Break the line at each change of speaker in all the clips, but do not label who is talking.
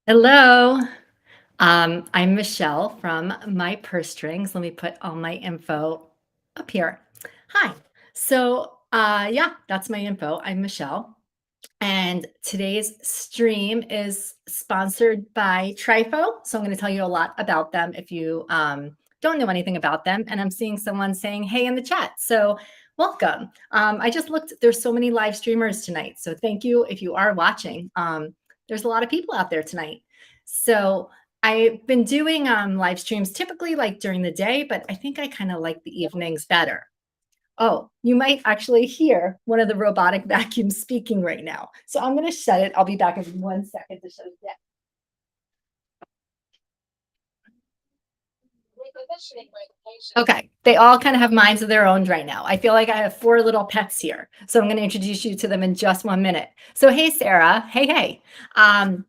Hello. I'm Michelle from My Purse Strings. Let me put all my info up here. Hi. Yeah, that's my info. I'm Michelle. And today's stream is sponsored by Trifo. So I'm going to tell you a lot about them if you don't know anything about them. And I'm seeing someone saying, hey, in the chat. So welcome. I just looked, there's so many live streamers tonight. So thank you if you are watching. There's a lot of people out there tonight. So I've been doing live streams typically like during the day, but I think I kind of like the evenings better. Oh, you might actually hear one of the robotic vacuums speaking right now. So I'm going to shut it. I'll be back in 1 second to shut it down. Okay, they all kind of have minds of their own right now. I feel like I have four little pets here. So I'm going to introduce you to them in just 1 minute. So, hey, Sarah. Hey, hey. Um,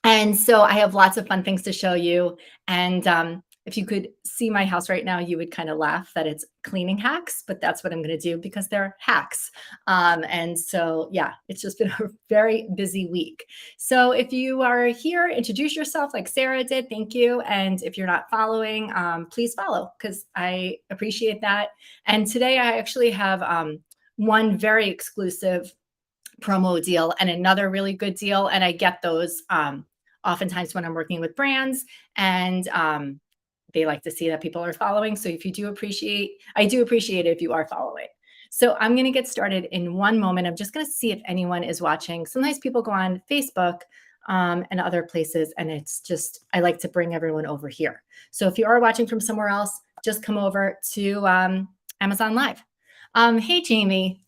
And so I have lots of fun things to show you. And if you could see my house right now, you would kind of laugh that it's cleaning hacks, but that's what I'm going to do because they're hacks. Yeah, it's just been a very busy week. So if you are here, introduce yourself like Sarah did. Thank you. And if you're not following, please follow because I appreciate that. And today I actually have one very exclusive promo deal and another really good deal. And I get those oftentimes when I'm working with brands and they like to see that people are following. So if you do appreciate, I do appreciate it if you are following. So I'm going to get started in one moment. I'm just going to see if anyone is watching. Sometimes people go on Facebook and other places, and it's just, I like to bring everyone over here. So if you are watching from somewhere else, just come over to Amazon Live. Hey, Jamie.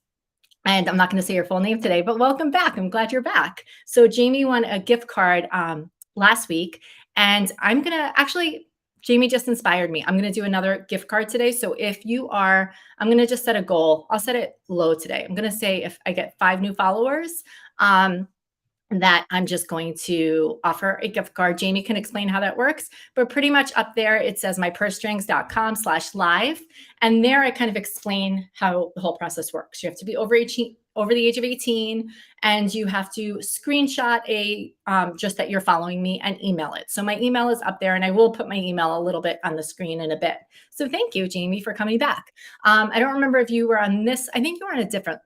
And I'm not going to say your full name today, but welcome back. I'm glad you're back. So Jamie won a gift card last week, and I'm going to actually, Jamie just inspired me. I'm going to do another gift card today. So if you are, I'm going to just set a goal. I'll set it low today. I'm going to say if I get 5 new followers, that I'm just going to offer a gift card. Jamie can explain how that works, but pretty much up there, it says mypursestrings.com/live. And there I kind of explain how the whole process works. You have to be over the age of 18, and you have to screenshot just that you're following me and email it. So my email is up there, and I will put my email a little bit on the screen in a bit. So thank you, Jamie, for coming back. I don't remember if you were on this. I think you were on a different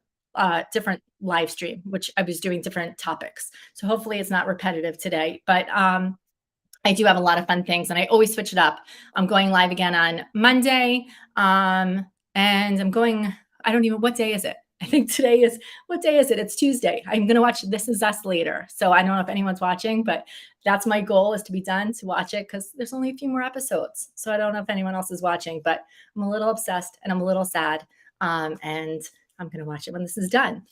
live stream, which I was doing different topics. So hopefully it's not repetitive today, but I do have a lot of fun things and I always switch it up. I'm going live again on Monday. And I'm going, I don't even, what day is it? I think today is, what day is it? It's Tuesday. I'm going to watch This Is Us later. So I don't know if anyone's watching, but that's my goal is to be done to watch it because there's only a few more episodes. So I don't know if anyone else is watching, but I'm a little obsessed and I'm a little sad. And I'm going to watch it when this is done.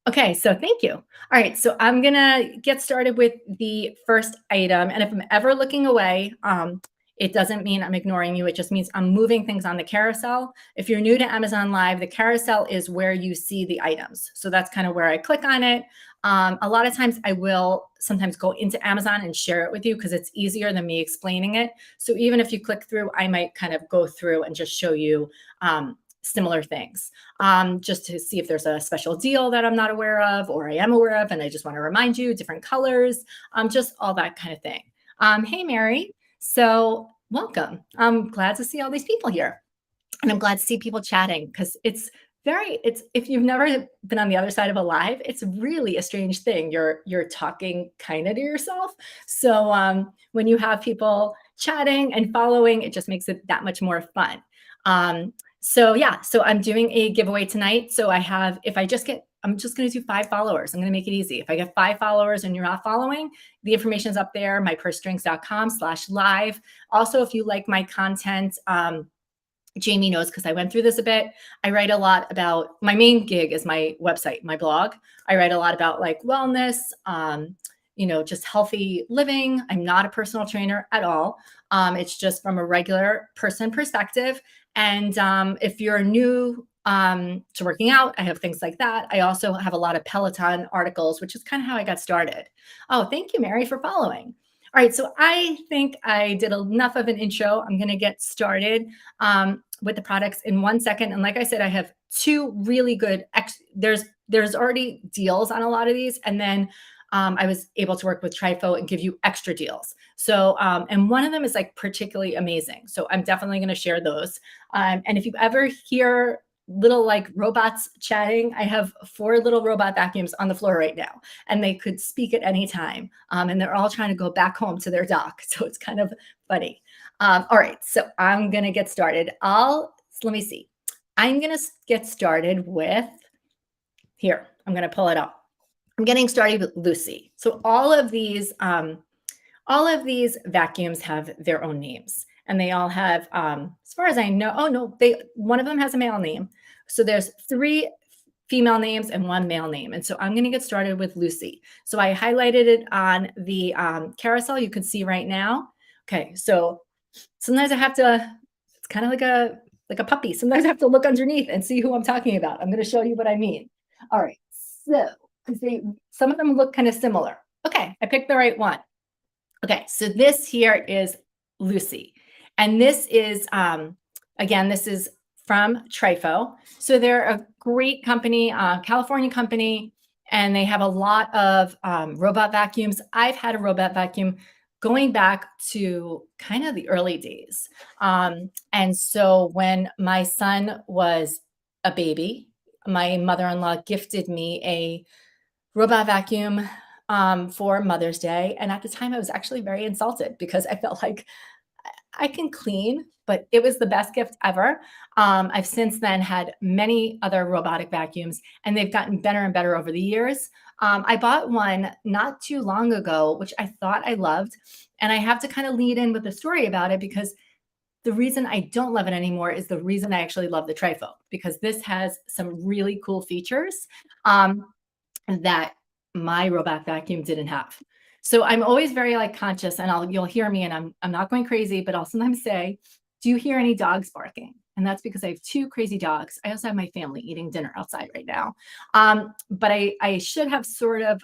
Okay, so thank you. All right, so I'm going to get started with the first item. And if I'm ever looking away, it doesn't mean I'm ignoring you. It just means I'm moving things on the carousel. If you're new to Amazon Live, the carousel is where you see the items. So that's kind of where I click on it. A lot of times I will sometimes go into Amazon and share it with you because it's easier than me explaining it. So even if you click through, I might kind of go through and just show you similar things, just to see if there's a special deal that I'm not aware of or I am aware of. And I just want to remind you different colors, just all that kind of thing. Hey, Mary. So welcome. I'm glad to see all these people here. And I'm glad to see people chatting because it's if you've never been on the other side of a live, it's really a strange thing. You're talking kind of to yourself. So when you have people chatting and following, it just makes it that much more fun. So I'm doing a giveaway tonight. So I have, I'm just going to do 5 followers. I'm going to make it easy. If I get 5 followers and you're not following, the information's up there, mypursestrings.com/live. Also, if you like my content, Jamie knows because I went through this a bit. I write a lot about, my main gig is my website, my blog. I write a lot about like wellness, just healthy living. I'm not a personal trainer at all. It's just from a regular person perspective. And if you're new to working out, I have things like that. I also have a lot of Peloton articles, which is kind of how I got started. Oh, thank you, Mary, for following. All right, so I think I did enough of an intro. I'm going to get started with the products in 1 second. And like I said, I have 2 really good, there's already deals on a lot of these. And then I was able to work with Trifo and give you extra deals. So, and one of them is like particularly amazing. So I'm definitely going to share those. And if you ever hear little like robots chatting, I have 4 little robot vacuums on the floor right now, and they could speak at any time. And they're all trying to go back home to their dock. So it's kind of funny. All right, so I'm going to get started. Let me see. I'm going to get started with here. I'm going to pull it up. I'm getting started with Lucy. So all of these vacuums have their own names, and they all have, as far as I know, oh no, one of them has a male name. So there's 3 female names and 1 male name. And so I'm going to get started with Lucy. So I highlighted it on the carousel. You can see right now. Okay, so sometimes I have to. It's kind of like a puppy. Sometimes I have to look underneath and see who I'm talking about. I'm going to show you what I mean. All right, so some of them look kind of similar. Okay, I picked the right one. Okay, so this here is Lucy. And this is, again, this is from Trifo. So they're a great company, California company, and they have a lot of robot vacuums. I've had a robot vacuum going back to kind of the early days. And so when my son was a baby, my mother-in-law gifted me a robot vacuum for Mother's Day. And at the time, I was actually very insulted because I felt like I can clean, but it was the best gift ever. I've since then had many other robotic vacuums, and they've gotten better and better over the years. I bought one not too long ago, which I thought I loved. And I have to kind of lead in with a story about it because the reason I don't love it anymore is the reason I actually love the Trifo, because this has some really cool features that my robot vacuum didn't have. So I'm always very like conscious, and you'll hear me, and I'm not going crazy, but I'll sometimes say, "Do you hear any dogs barking?" And that's because I have 2 crazy dogs. I also have my family eating dinner outside right now. But I should have sort of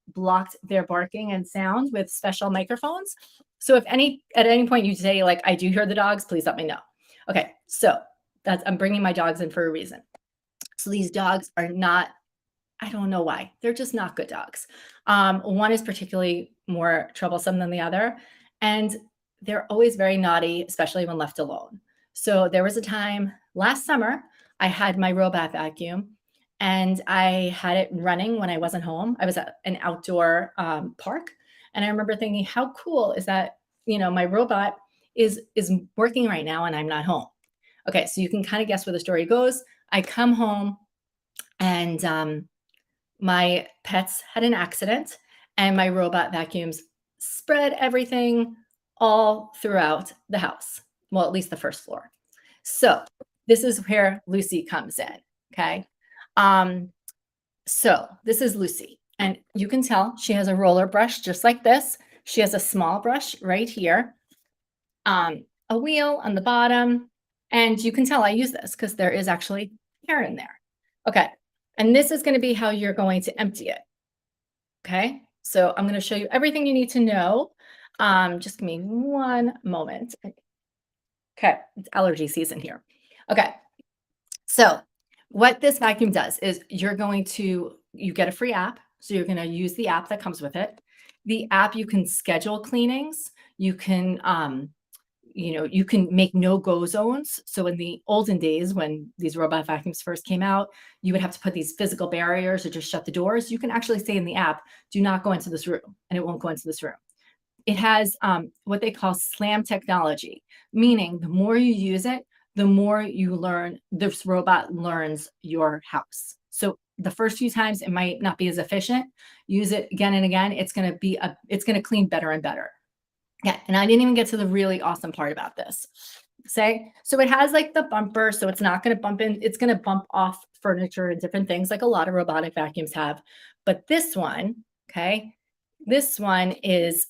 blocked their barking and sound with special microphones. So if at any point you say like, "I do hear the dogs," please let me know. Okay, so I'm bringing my dogs in for a reason. So these dogs are not, I don't know why. They're just not good dogs. One is particularly more troublesome than the other, and they're always very naughty, especially when left alone. So there was a time last summer, I had my robot vacuum, and I had it running when I wasn't home. I was at an outdoor park, and I remember thinking, how cool is that? My robot is working right now, and I'm not home. Okay, so you can kind of guess where the story goes. I come home, and my pets had an accident, and my robot vacuums spread everything all throughout the house. Well, at least the first floor. So this is where Lucy comes in. Okay. So this is Lucy, and you can tell she has a roller brush just like this. She has a small brush right here, a wheel on the bottom, and you can tell I use this because there is actually hair in there. Okay. And this is going to be how you're going to empty it. Okay. So I'm going to show you everything you need to know. Just give me one moment. Okay. It's allergy season here. Okay. So what this vacuum does is you get a free app. So you're going to use the app that comes with it. The app, you can schedule cleanings. You can make no-go zones. So in the olden days, when these robot vacuums first came out, you would have to put these physical barriers or just shut the doors. You can actually say in the app, "Do not go into this room," and it won't go into this room. It has what they call SLAM technology, meaning the more you use it, the more you learn, this robot learns your house. So the first few times it might not be as efficient. Use it again and again. It's going to clean better and better. Yeah, and I didn't even get to the really awesome part about this. So it has like the bumper, so it's not going to bump in, it's going to bump off furniture and different things like a lot of robotic vacuums have. But this one, okay, this one is,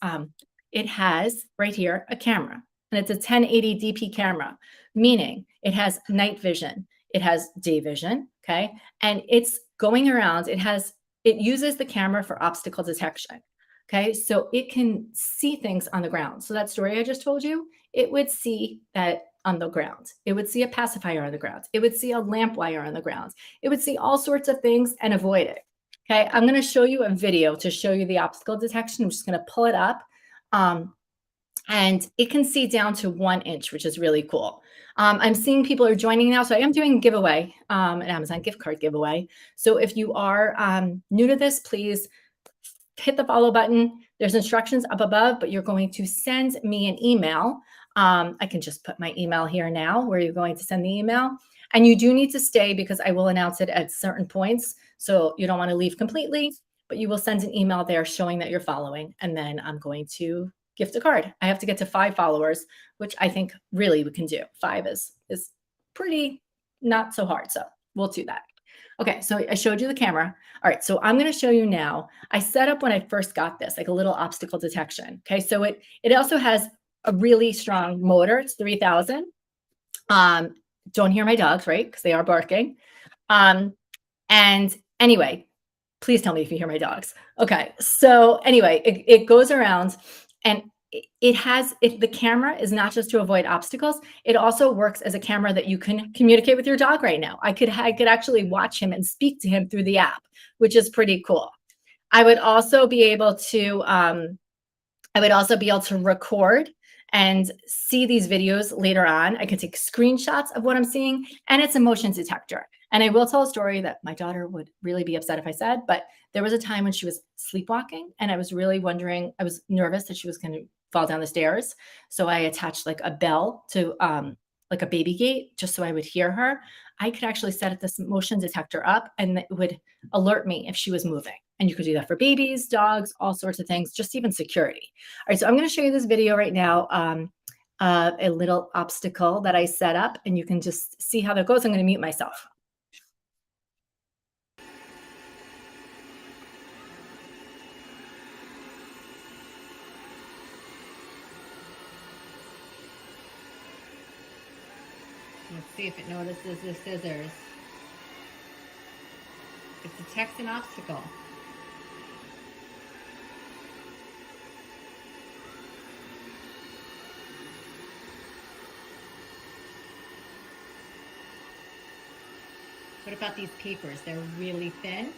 it has right here a camera, and it's a 1080 DP camera, meaning it has night vision, it has day vision, okay, and it's going around, it uses the camera for obstacle detection. Okay, so it can see things on the ground. So that story I just told you, it would see that on the ground. It would see a pacifier on the ground. It would see a lamp wire on the ground. It would see all sorts of things and avoid it. Okay, I'm going to show you a video to show you the obstacle detection. I'm just going to pull it up. Um, and it can see down to 1 inch, which is really cool. I'm seeing people are joining now. So I am doing a giveaway, an Amazon gift card giveaway. So if you are new to this, please hit the follow button. There's instructions up above, but you're going to send me an email. I can just put my email here now where you're going to send the email. And you do need to stay because I will announce it at certain points. So you don't want to leave completely, but you will send an email there showing that you're following. And then I'm going to gift a card. I have to get to 5 followers, which I think really we can do. 5 is pretty not so hard. So we'll do that. Okay, so I showed you the camera. All right, so I'm going to show you now. I set up when I first got this, like a little obstacle detection. Okay, so it also has a really strong motor. It's 3000. Don't hear my dogs, right? Because they are barking. And anyway, please tell me if you hear my dogs. Okay, so anyway, it goes around and the camera is not just to avoid obstacles. It also works as a camera that you can communicate with your dog right now. I could actually watch him and speak to him through the app, which is pretty cool. I would also be able to record and see these videos later on. I could take screenshots of what I'm seeing, and it's a motion detector. And I will tell a story that my daughter would really be upset if I said, but there was a time when she was sleepwalking and I was really wondering, I was nervous that she was going to fall down the stairs. So I attached like a bell to like a baby gate just so I would hear her. I could actually set this motion detector up and it would alert me if she was moving. And you could do that for babies, dogs, all sorts of things, just even security. All right, so I'm going to show you this video right now, a little obstacle that I set up, and you can just see how that goes. I'm going to mute myself. Let's see if it notices the scissors. It detects an obstacle. What about these papers? They're really thin.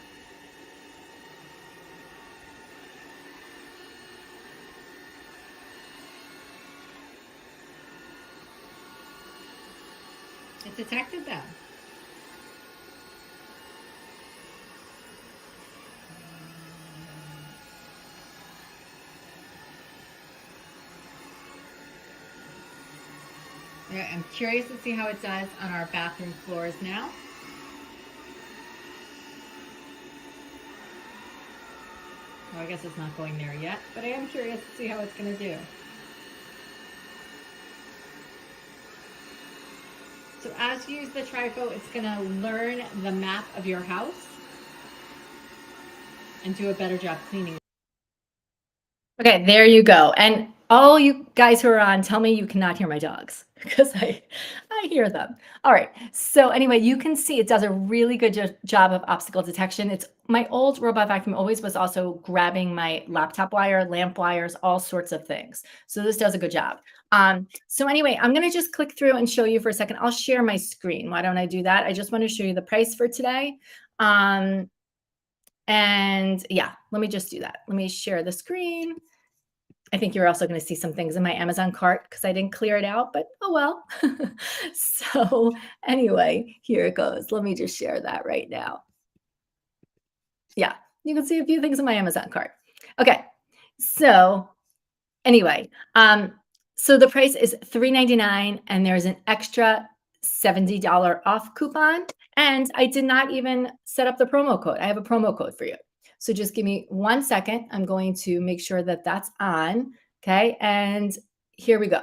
It detected them. All right, I'm curious to see how it does on our bathroom floors now. Well, I guess it's not going there yet, but I am curious to see how it's going to do. So as you use the Trifo, it's going to learn the map of your house and do a better job cleaning. Okay, there you go. And all you guys who are on, tell me you cannot hear my dogs because I hear them. All right. So anyway, you can see it does a really good job of obstacle detection. It's my old robot vacuum always was also grabbing my laptop wire, lamp wires, all sorts of things. So this does a good job. So anyway, I'm going to just click through and show you for a second. I'll share my screen. Why don't I do that? I just want to show you the price for today. And yeah, let me just do that. Let me share the screen. I think you're also going to see some things in my Amazon cart because I didn't clear it out, but oh well. So anyway, here it goes. Let me just share that right now. Yeah, you can see a few things in my Amazon cart. Okay, so anyway, so the price is $3.99 and there's an extra $70 off coupon. And I did not even set up the promo code. I have a promo code for you. So just give me 1 second. I'm going to make sure that that's on. Okay. And here we go.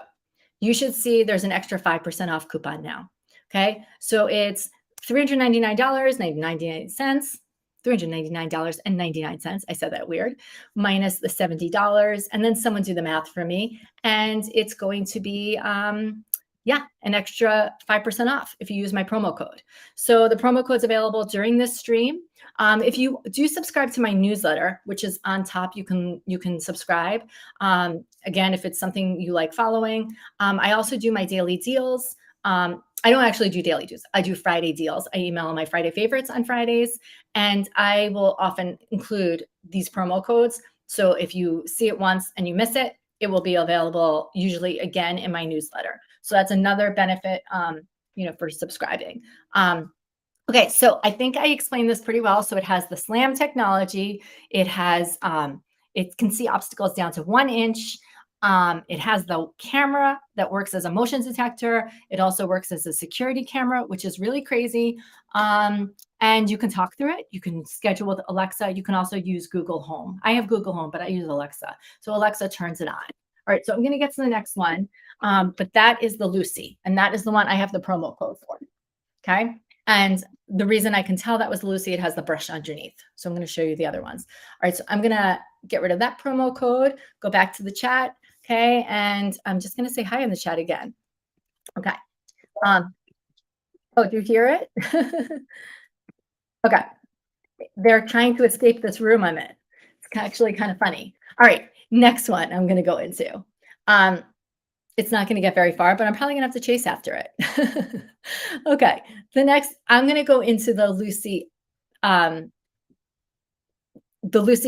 You should see there's an extra 5% off coupon now. Okay. So it's $399.99. $399.99. I said that weird, minus the $70. And then someone do the math for me. And it's going to be, yeah, an extra 5% off if you use my promo code. So the promo code is available during this stream. If you do subscribe to my newsletter, which is on top, you can subscribe. Again, if it's something you like following. I also do my daily deals. I don't actually do daily deals. I do Friday deals. I email my Friday favorites on Fridays, and I will often include these promo codes. So if you see it once and you miss it, it will be available usually again in my newsletter. So that's another benefit, for subscribing. Okay, so I think I explained this pretty well. So it has the SLAM technology. It has it can see obstacles down to 1 inch. It has the camera that works as a motion detector. It also works as a security camera, which is really crazy. And you can talk through it. You can schedule with Alexa. You can also use Google Home. I have Google Home, but I use Alexa. So Alexa turns it on. All right, so I'm going to get to the next one. But that is the Lucy, and that is the one I have the promo code for. Okay. And the reason I can tell that was Lucy, it has the brush underneath. So I'm going to show you the other ones. All right. So I'm going to get rid of that promo code, go back to the chat. Okay. And I'm just going to say hi in the chat again. Okay. Oh, do you hear it? Okay. They're trying to escape this room I'm in. It's actually kind of funny. All right. Next one I'm going to go into. It's not going to get very far, but I'm probably going to have to chase after it. Okay. The next, I'm going to go into the Lucy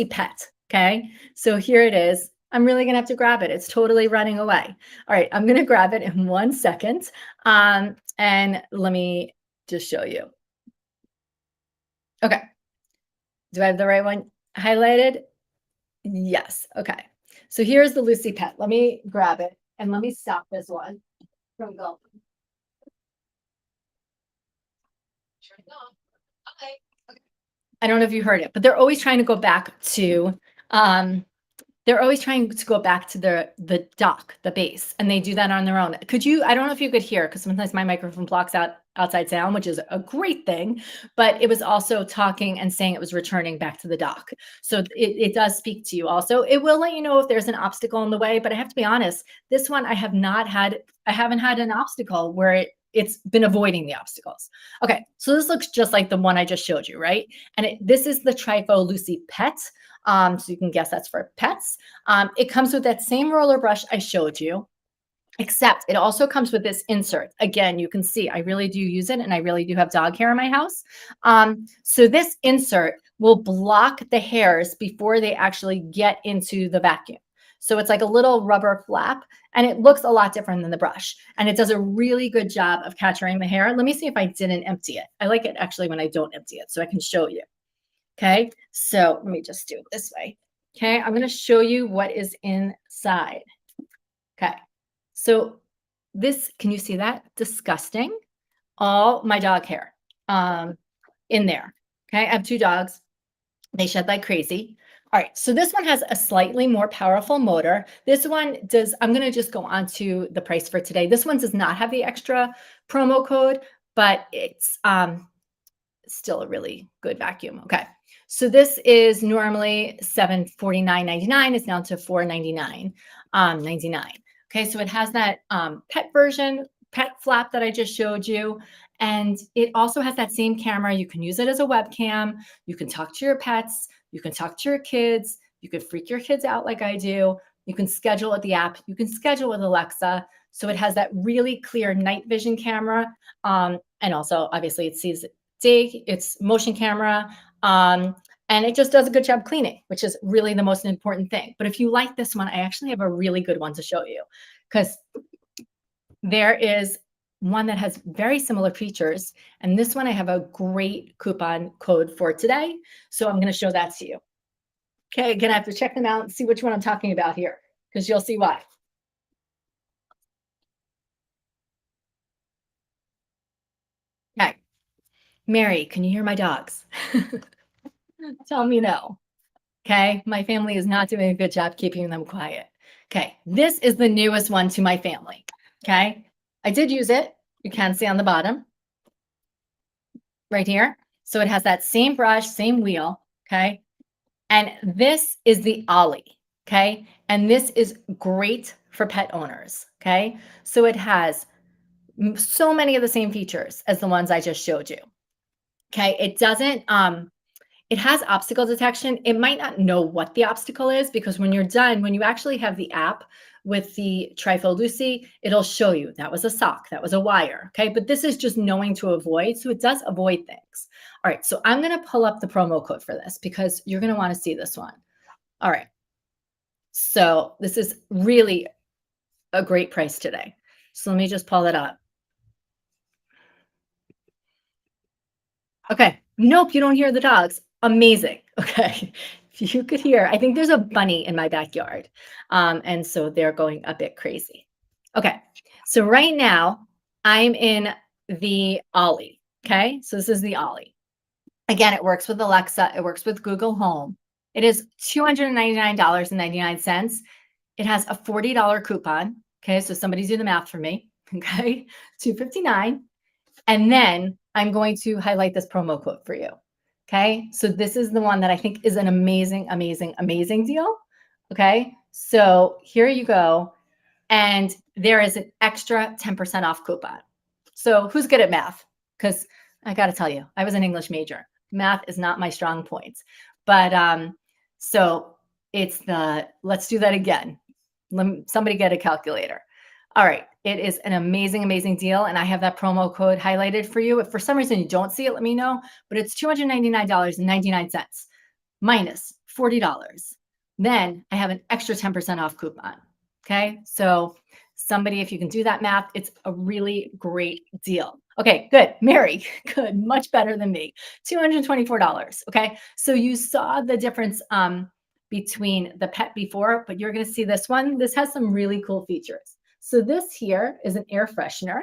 Pet. Okay. So here it is. I'm really going to have to grab it. It's totally running away. All right. I'm going to grab it in 1 second. And let me just show you. Okay. Do I have the right one highlighted? Yes. Okay. So here's the Lucy Pet. Let me grab it and let me stop this one from going. Turn it on. Okay. I don't know if you heard it, but they're always trying to go back to the dock, the base, and they do that on their own. I don't know if you could hear, because sometimes my microphone blocks out outside sound, which is a great thing, but it was also talking and saying it was returning back to the dock. So it does speak to you also. It will let you know if there's an obstacle in the way, but I have to be honest, this one I haven't had an obstacle where it's been avoiding the obstacles. Okay, so this looks just like the one I just showed you, right? And this is the Trifo Lucy Pet. So you can guess that's for pets. It comes with that same roller brush I showed you, except it also comes with this insert. Again, you can see I really do use it, and I really do have dog hair in my house. So this insert will block the hairs before they actually get into the vacuum. So it's like a little rubber flap, and it looks a lot different than the brush. And it does a really good job of capturing the hair. Let me see if I didn't empty it. I like it actually when I don't empty it, so I can show you. Okay, so let me just do it this way. Okay, I'm going to show you what is inside. Okay, so this, can you see that? Disgusting. All my dog hair in there. Okay, I have 2 dogs. They shed like crazy. All right, so this one has a slightly more powerful motor. This one does, I'm going to just go on to the price for today. This one does not have the extra promo code, but it's still a really good vacuum. Okay. So this is normally $749.99. It's down to $499.99. Okay. So it has that pet version, pet flap that I just showed you. And it also has that same camera. You can use it as a webcam. You can talk to your pets. You can talk to your kids. You can freak your kids out like I do. You can schedule with the app. You can schedule with Alexa. So it has that really clear night vision camera. And also, obviously, it sees day, it's motion camera. And it just does a good job cleaning, which is really the most important thing. But if you like this one, I actually have a really good one to show you, because there is one that has very similar features. And this one I have a great coupon code for today. So I'm going to show that to you. Okay, again, I have to check them out and see which one I'm talking about here, because you'll see why. Okay. Mary, can you hear my dogs? Tell me no. Okay, my family is not doing a good job keeping them quiet. Okay, this is the newest one to my family. Okay, I did use it. You can see on the bottom right here. So it has that same brush, same wheel. Okay, and this is the Ollie. Okay, and this is great for pet owners. Okay, so it has so many of the same features as the ones I just showed you. Okay, it doesn't It has obstacle detection. It might not know what the obstacle is because when you're done, when you actually have the app with the Trifo Lucy, it'll show you that was a sock, that was a wire. Okay. But this is just knowing to avoid. So it does avoid things. All right. So I'm going to pull up the promo code for this because you're going to want to see this one. All right. So this is really a great price today. So let me just pull it up. Okay. Nope, you don't hear the dogs. Amazing. Okay. If you could hear, I think there's a bunny in my backyard. And so they're going a bit crazy. Okay. So right now I'm in the Ollie. Okay. So this is the Ollie. Again, it works with Alexa. It works with Google Home. It is $299.99. It has a $40 coupon. Okay. So somebody do the math for me. Okay. 259. And then I'm going to highlight this promo code for you. Okay. So this is the one that I think is an amazing, amazing, amazing deal. Okay. So here you go. And there is an extra 10% off coupon. So who's good at math? Because I got to tell you, I was an English major. Math is not my strong point. But so it's let's do that again. Somebody get a calculator. All right. It is an amazing, amazing deal. And I have that promo code highlighted for you. If for some reason you don't see it, let me know. But it's $299.99 minus $40. Then I have an extra 10% off coupon. Okay. So somebody, if you can do that math, it's a really great deal. Okay, good. Mary, good. Much better than me. $224. Okay. So you saw the difference between the pet before, but you're going to see this one. This has some really cool features. So this here is an air freshener.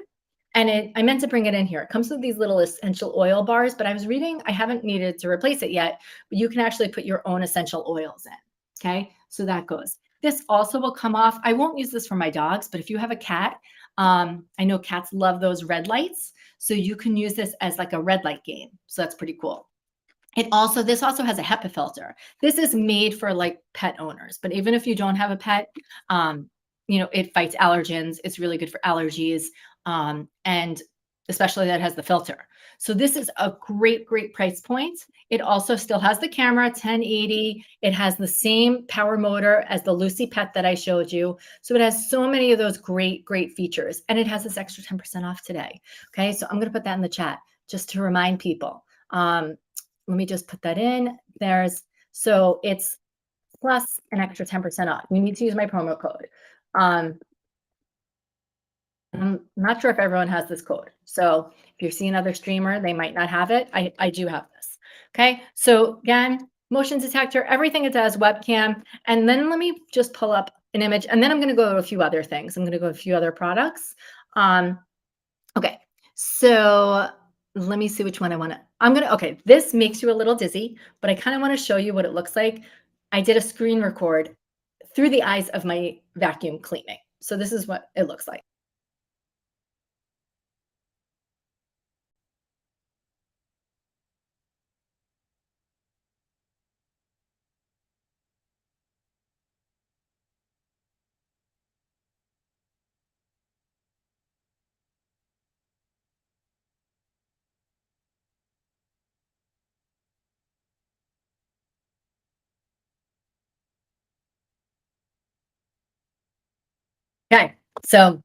And I meant to bring it in here. It comes with these little essential oil bars, but I was reading, I haven't needed to replace it yet, but you can actually put your own essential oils in. Okay. So that goes. This also will come off. I won't use this for my dogs, but if you have a cat, I know cats love those red lights. So you can use this as like a red light game. So that's pretty cool. This also has a Hepa filter. This is made for like pet owners, but even if you don't have a pet, it fights allergens. It's really good for allergies. And especially that has the filter. So this is a great, great price point. It also still has the camera, 1080. It has the same power motor as the Lucy Pet that I showed you. So it has so many of those great, great features. And it has this extra 10% off today. Okay, so I'm going to put that in the chat just to remind people. Let me just put that in. So it's plus an extra 10% off. You need to use my promo code. I'm not sure if everyone has this code. So if you see another streamer, they might not have it. I do have this. Okay. So again, motion detector, everything it does, webcam. And then let me just pull up an image. And then I'm going to go to a few other things. I'm going to go to a few other products. Okay. So let me see which one I want to. Okay. This makes you a little dizzy, but I kind of want to show you what it looks like. I did a screen record through the eyes of my vacuum cleaning. So this is what it looks like. Okay, so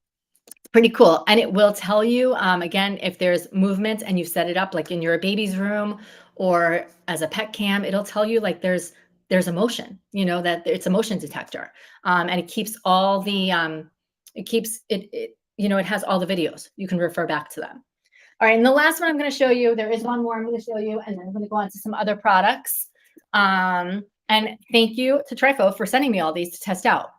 pretty cool. And it will tell you, again, if there's movement and you set it up like in your baby's room or as a pet cam, it'll tell you like there's a motion, that it's a motion detector. And it keeps all the, it has all the videos. You can refer back to them. All right, and the last one I'm going to show you, there is one more I'm going to show you, and then I'm going to go on to some other products. And thank you to Trifo for sending me all these to test out.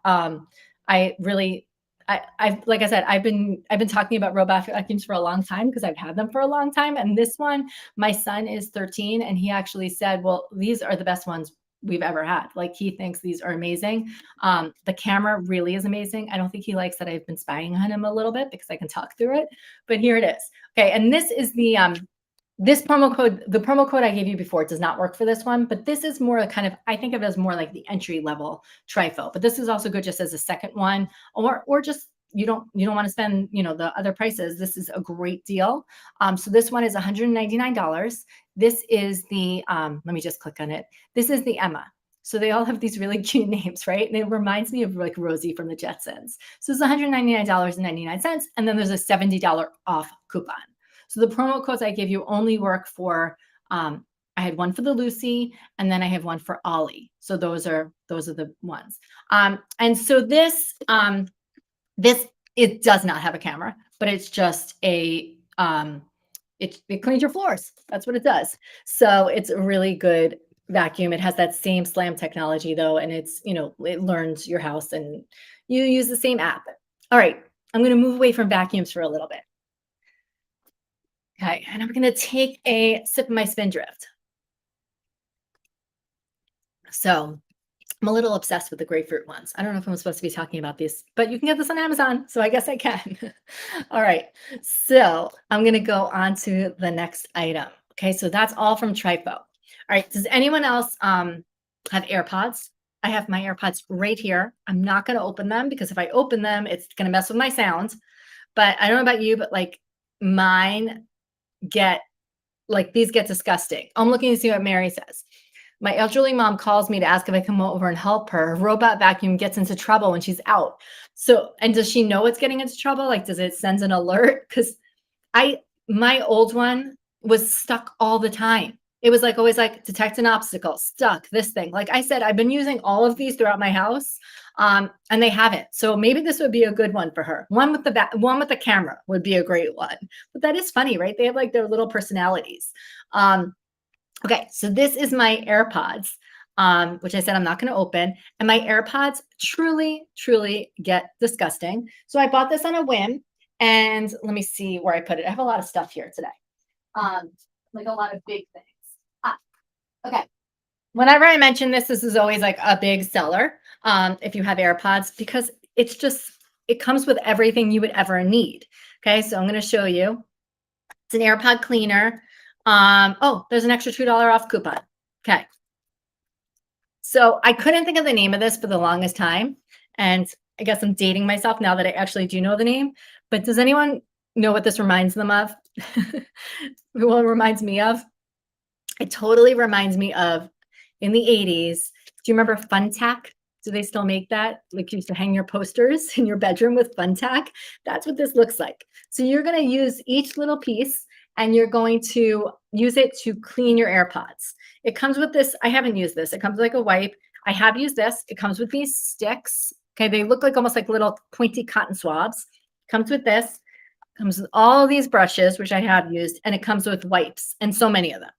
I've like I said, I've been talking about robot vacuums for a long time because I've had them for a long time. And this one, my son is 13, and he actually said, "Well, these are the best ones we've ever had." Like he thinks these are amazing. The camera really is amazing. I don't think he likes that I've been spying on him a little bit because I can talk through it. But here it is. Okay, and this is the this promo code, the promo code I gave you before does not work for this one, but this is more kind of, I think of it as more like the entry level Trifo, but this is also good just as a second one or just you don't want to spend, the other prices, this is a great deal. So this one is $199. This is the let me just click on it. This is the Emma. So they all have these really cute names, right? And it reminds me of like Rosie from the Jetsons. So it's $199.99, and then there's a $70 off coupon. So the promo codes I give you only work for I had one for the Lucy, and then I have one for Ollie. So those are the ones. And so this it does not have a camera, but it's just it cleans your floors. That's what it does. So it's a really good vacuum. It has that same slam technology though, and it learns your house and you use the same app. All right, I'm going to move away from vacuums for a little bit. Okay, and I'm going to take a sip of my Spindrift. So I'm a little obsessed with the grapefruit ones. I don't know if I'm supposed to be talking about these, but you can get this on Amazon, so I guess I can. All right, so I'm going to go on to the next item. Okay, so that's all from Trifo. All right, does anyone else have AirPods? I have my AirPods right here. I'm not going to open them because if I open them, it's going to mess with my sound. But I don't know about you, but like mine these get disgusting. I'm looking to see what Mary says. My elderly mom calls me to ask if I come over and help her. Her robot vacuum gets into trouble when she's out. So, and does she know it's getting into trouble? Like, does it send an alert? Because my old one was stuck all the time. It was like always like detect an obstacle, stuck, this thing. Like I said, I've been using all of these throughout my house, and they haven't. So maybe this would be a good one for her. One with the camera would be a great one. But that is funny, right? They have like their little personalities. Okay, so this is my AirPods, which I said I'm not going to open. And my AirPods truly, truly get disgusting. So I bought this on a whim. And let me see where I put it. I have a lot of stuff here today, like a lot of big things. Okay. Whenever I mention this is always like a big seller if you have AirPods, because it comes with everything you would ever need. Okay, so I'm going to show you. It's an Airpod Cleaner. Oh, there's an extra $2 off coupon. Okay. So I couldn't think of the name of this for the longest time. And I guess I'm dating myself now that I actually do know the name. But does anyone know what this reminds them of? What it reminds me of? It totally reminds me of in the 80s. Do you remember Fun Tack? Do they still make that? Like you used to hang your posters in your bedroom with Fun Tack? That's what this looks like. So you're going to use each little piece and you're going to use it to clean your AirPods. It comes with this. I haven't used this. It comes with like a wipe. I have used this. It comes with these sticks. Okay, they look like almost like little pointy cotton swabs. Comes with this. Comes with all these brushes, which I have used, and it comes with wipes and so many of them.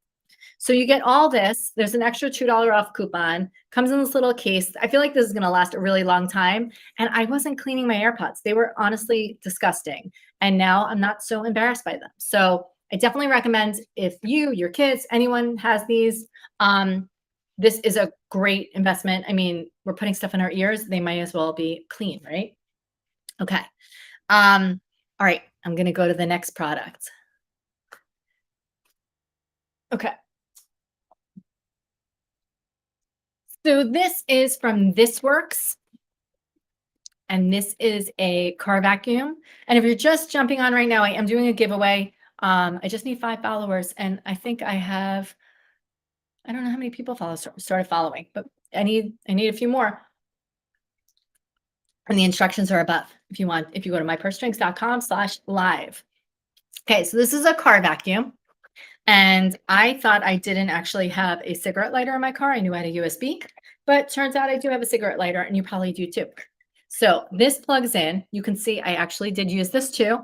So you get all this. There's an extra $2 off coupon. Comes in this little case. I feel like this is going to last a really long time. And I wasn't cleaning my AirPods. They were honestly disgusting. And now I'm not so embarrassed by them. So I definitely recommend if your kids, anyone has these, this is a great investment. I mean, we're putting stuff in our ears. They might as well be clean, right? Okay. All right. I'm going to go to the next product. Okay. So this is from This Works. And this is a car vacuum. And if you're just jumping on right now, I am doing a giveaway. I just need 5 followers. And I think I don't know how many people started following, but I need a few more. And the instructions are above if you go to mypursestrings.com/live. Okay, so this is a car vacuum. And I thought I didn't actually have a cigarette lighter in my car. I knew I had a USB, but turns out I do have a cigarette lighter, and you probably do too. So this plugs in. You can see I actually did use this too.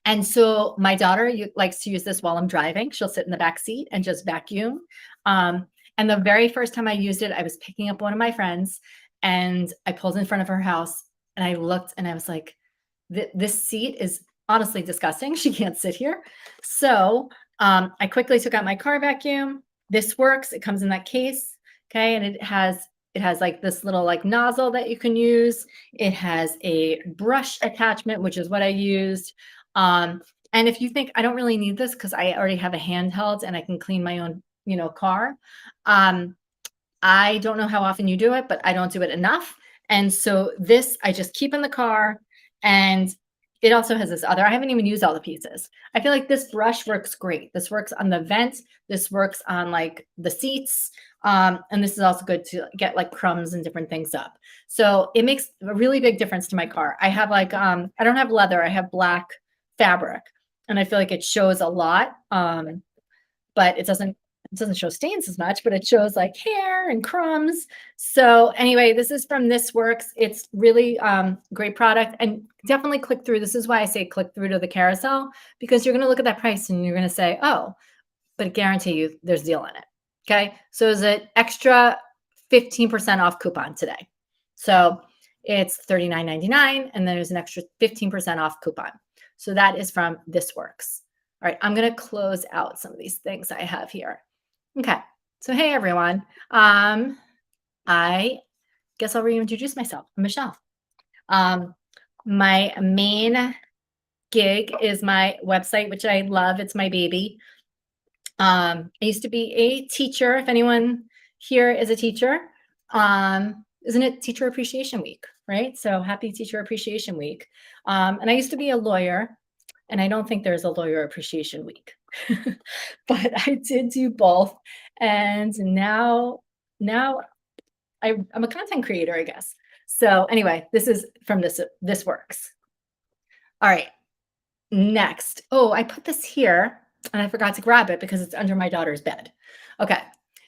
And so my daughter likes to use this while I'm driving. She'll sit in the back seat and just vacuum. And the very first time I used it, I was picking up one of my friends, and I pulled in front of her house, and I looked, and I was like, this seat is honestly disgusting. She can't sit here. So I quickly took out my car vacuum. This works. It comes in that case. Okay. And it has like this little like nozzle that you can use. It has a brush attachment, which is what I used. And if you think I don't really need this because I already have a handheld and I can clean my own, car. I don't know how often you do it, but I don't do it enough. And so this I just keep in the car. And it also has this other, I haven't even used all the pieces. I feel like this brush works great. This works on the vent. This works on like the seats. And this is also good to get like crumbs and different things up. So it makes a really big difference to my car. I have like, I don't have leather. I have black fabric, and I feel like it shows a lot. But it doesn't show stains as much, but it shows like hair and crumbs. So anyway, this is from This Works. It's really great product, and definitely click through. This is why I say click through to the carousel, because you're going to look at that price and you're going to say, oh, but I guarantee you there's a deal in it. Okay. So there's an extra 15% off coupon today. So it's $39.99, and then there's an extra 15% off coupon. So that is from This Works. All right, I'm going to close out some of these things I have here. Okay, so hey everyone. I guess I'll reintroduce myself. I'm Michelle. My main gig is my website, which I love. It's my baby. I used to be a teacher. If anyone here is a teacher, isn't it Teacher Appreciation Week, right? So happy Teacher Appreciation Week. And I used to be a lawyer. And I don't think there's a Lawyer Appreciation Week, but I did do both. And now I'm a content creator, I guess. So anyway, this is from This Works. All right, next. Oh, I put this here and I forgot to grab it because it's under my daughter's bed. Okay,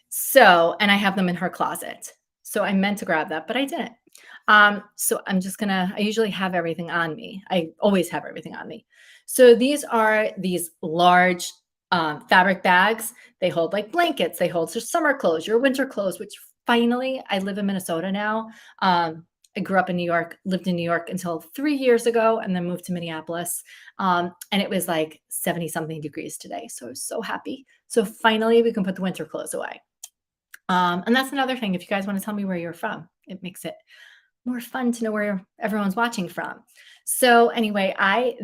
so, and I have them in her closet. So I meant to grab that, but I didn't. So I'm just I usually have everything on me. I always have everything on me. So these are these large fabric bags. They hold like blankets. They hold your summer clothes, your winter clothes, which finally, I live in Minnesota now. I grew up in New York, lived in New York until 3 years ago, and then moved to Minneapolis. And it was like 70 something degrees today. So I was so happy. So finally we can put the winter clothes away. And that's another thing. If you guys want to tell me where you're from, it makes it more fun to know where everyone's watching from. So anyway,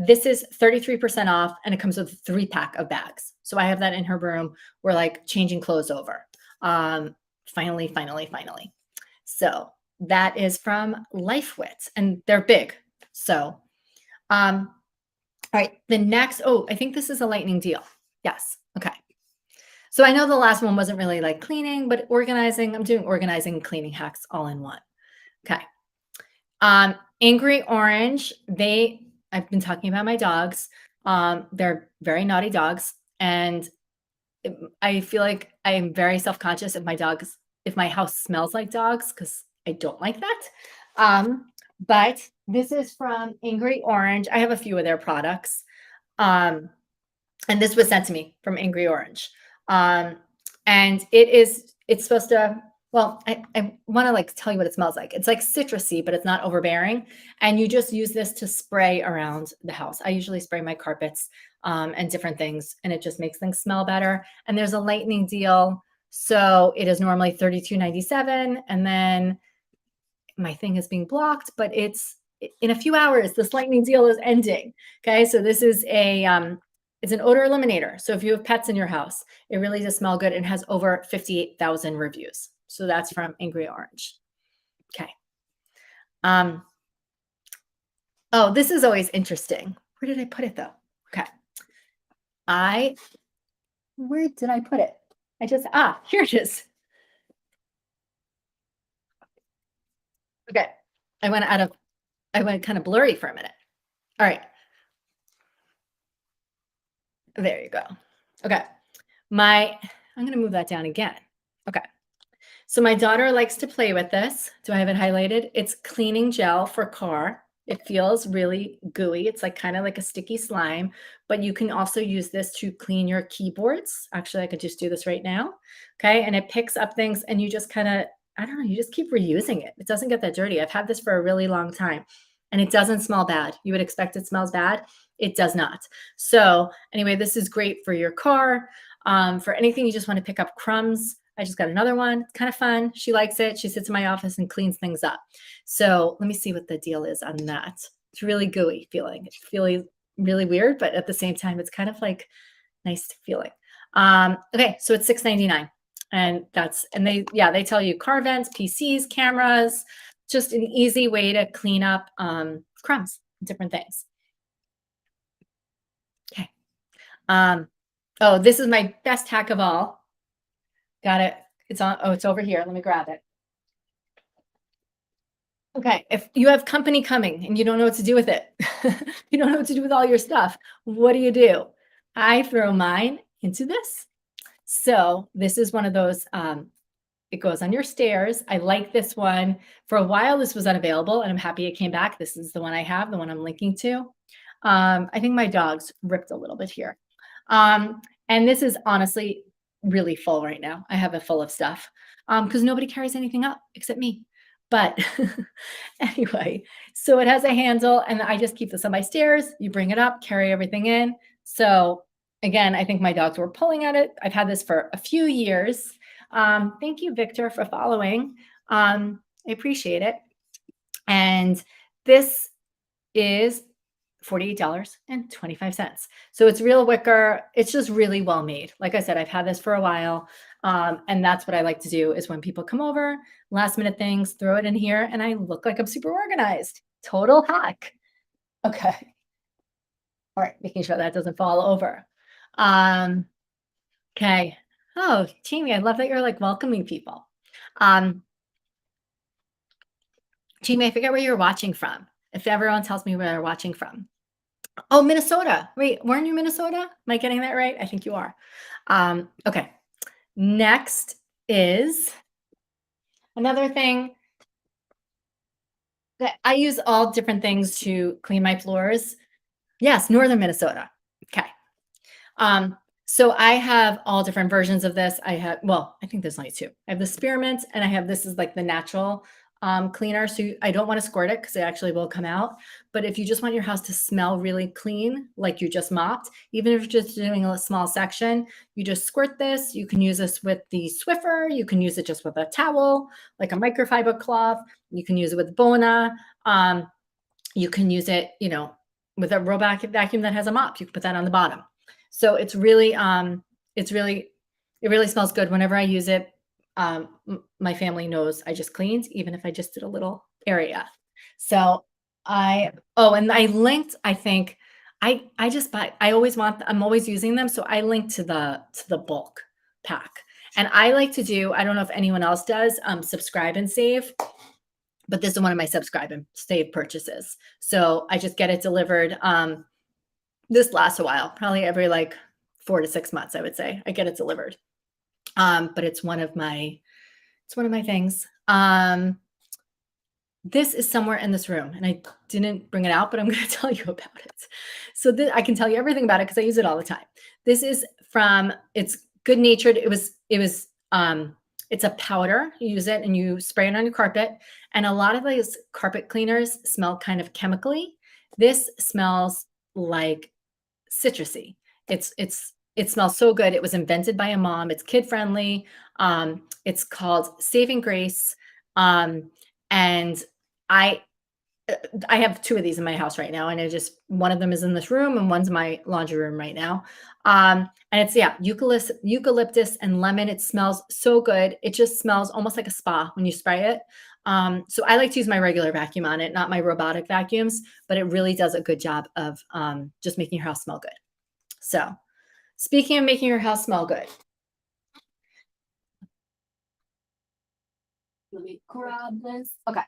this is 33% off, and it comes with a 3-pack of bags. So I have that in her room. We're like changing clothes over. Finally. So that is from LifeWit, and they're big. So, all right, the next, I think this is a lightning deal. Yes. Okay. So I know the last one wasn't really like cleaning, but organizing. I'm doing organizing and cleaning hacks all in one. Okay. Angry Orange, I've been talking about my dogs. They're very naughty dogs. And I feel like I am very self-conscious if my house smells like dogs, because I don't like that. But this is from Angry Orange. I have a few of their products. And this was sent to me from Angry Orange. And it's supposed to, well, I want to like tell you what it smells like. It's like citrusy, but it's not overbearing. And you just use this to spray around the house. I usually spray my carpets and different things, and it just makes things smell better. And there's a lightning deal. So it is normally $32.97. And then my thing is being blocked, but it's in a few hours, this lightning deal is ending. Okay. So this is it's an odor eliminator. So if you have pets in your house, it really does smell good and has over 58,000 reviews. So that's from Angry Orange. Okay. Oh, this is always interesting. Where did I put it though? Okay. Where did I put it? Here it is. Okay. I went kind of blurry for a minute. All right. There you go. Okay. I'm going to move that down again. Okay. So my daughter likes to play with this. Do I have it highlighted? It's cleaning gel for car. It feels really gooey. It's like kind of like a sticky slime, but you can also use this to clean your keyboards. Actually, I could just do this right now. Okay. And it picks up things, and you just kind of, I don't know, you just keep reusing it. It doesn't get that dirty. I've had this for a really long time, and it doesn't smell bad. You would expect it smells bad. It does not. So anyway, this is great for your car, for anything you just want to pick up crumbs. I just got another one. It's kind of fun. She likes it. She sits in my office and cleans things up. So let me see what the deal is on that. It's really gooey feeling. It's feeling really weird, but at the same time, it's kind of like nice feeling. Okay, so it's $6.99. And they tell you car vents, PCs, cameras, just an easy way to clean up crumbs. different things. Okay. Oh, this is my best hack of all. Got it. It's on. Oh, it's over here. Let me grab it. Okay. If you have company coming and you don't know what to do with it, you don't know what to do with all your stuff, what do? I throw mine into this. So this is one of those, it goes on your stairs. I like this one. For a while, this was unavailable, and I'm happy it came back. This is the one I have, the one I'm linking to. I think my dog's ripped a little bit here. And this is honestly really full right now. I have it full of stuff because nobody carries anything up except me. But anyway, so it has a handle, and I just keep this on my stairs. You bring it up, carry everything in. So again, I think my dogs were pulling at it. I've had this for a few years. Thank you, Victor, for following. I appreciate it. And this is $48.25. So it's real wicker. It's just really well made. Like I said, I've had this for a while. And that's what I like to do is when people come over, last minute things, throw it in here, and I look like I'm super organized. Total hack. Okay. All right, making sure that doesn't fall over. Okay. Oh, Jamie, I love that you're like welcoming people. Jamie, I forget where you're watching from. If everyone tells me where they're watching from. Oh, Minnesota. Wait, weren't you Minnesota? Am I getting that right? I think you are. Okay. Next is another thing that I use all different things to clean my floors. Yes, northern Minnesota. Okay. So I have all different versions of this. I think there's only two. I have the spearmint, and I have this is like the natural cleaner. So I don't want to squirt it because it actually will come out. But if you just want your house to smell really clean, like you just mopped, even if you're just doing a small section, you just squirt this. You can use this with the Swiffer. You can use it just with a towel, like a microfiber cloth. You can use it with Bona. You can use it, with a robot vacuum that has a mop. You can put that on the bottom. So it really smells good whenever I use it. My family knows I just cleaned, even if I just did a little area. So and I linked, I think I just buy, I'm always using them. So I linked to the bulk pack, and I like to do, I don't know if anyone else does, subscribe and save, but this is one of my subscribe and save purchases. So I just get it delivered. This lasts a while, probably every like 4 to 6 months, I would say. I get it delivered. But it's one of my things. This is somewhere in this room, and I didn't bring it out, but I'm going to tell you about it. So I can tell you everything about it because I use it all the time. This is it's Good Natured. It's a powder. You use it and you spray it on your carpet. And a lot of these carpet cleaners smell kind of chemically. This smells like citrusy. It smells so good. It was invented by a mom. It's kid friendly. It's called Saving Grace. And I have 2 of these in my house right now, and one of them is in this room and one's my laundry room right now. And it's eucalyptus and lemon. It smells so good. It just smells almost like a spa when you spray it. So I like to use my regular vacuum on it, not my robotic vacuums, but it really does a good job of just making your house smell good. So speaking of making your house smell good, let me grab this. Okay.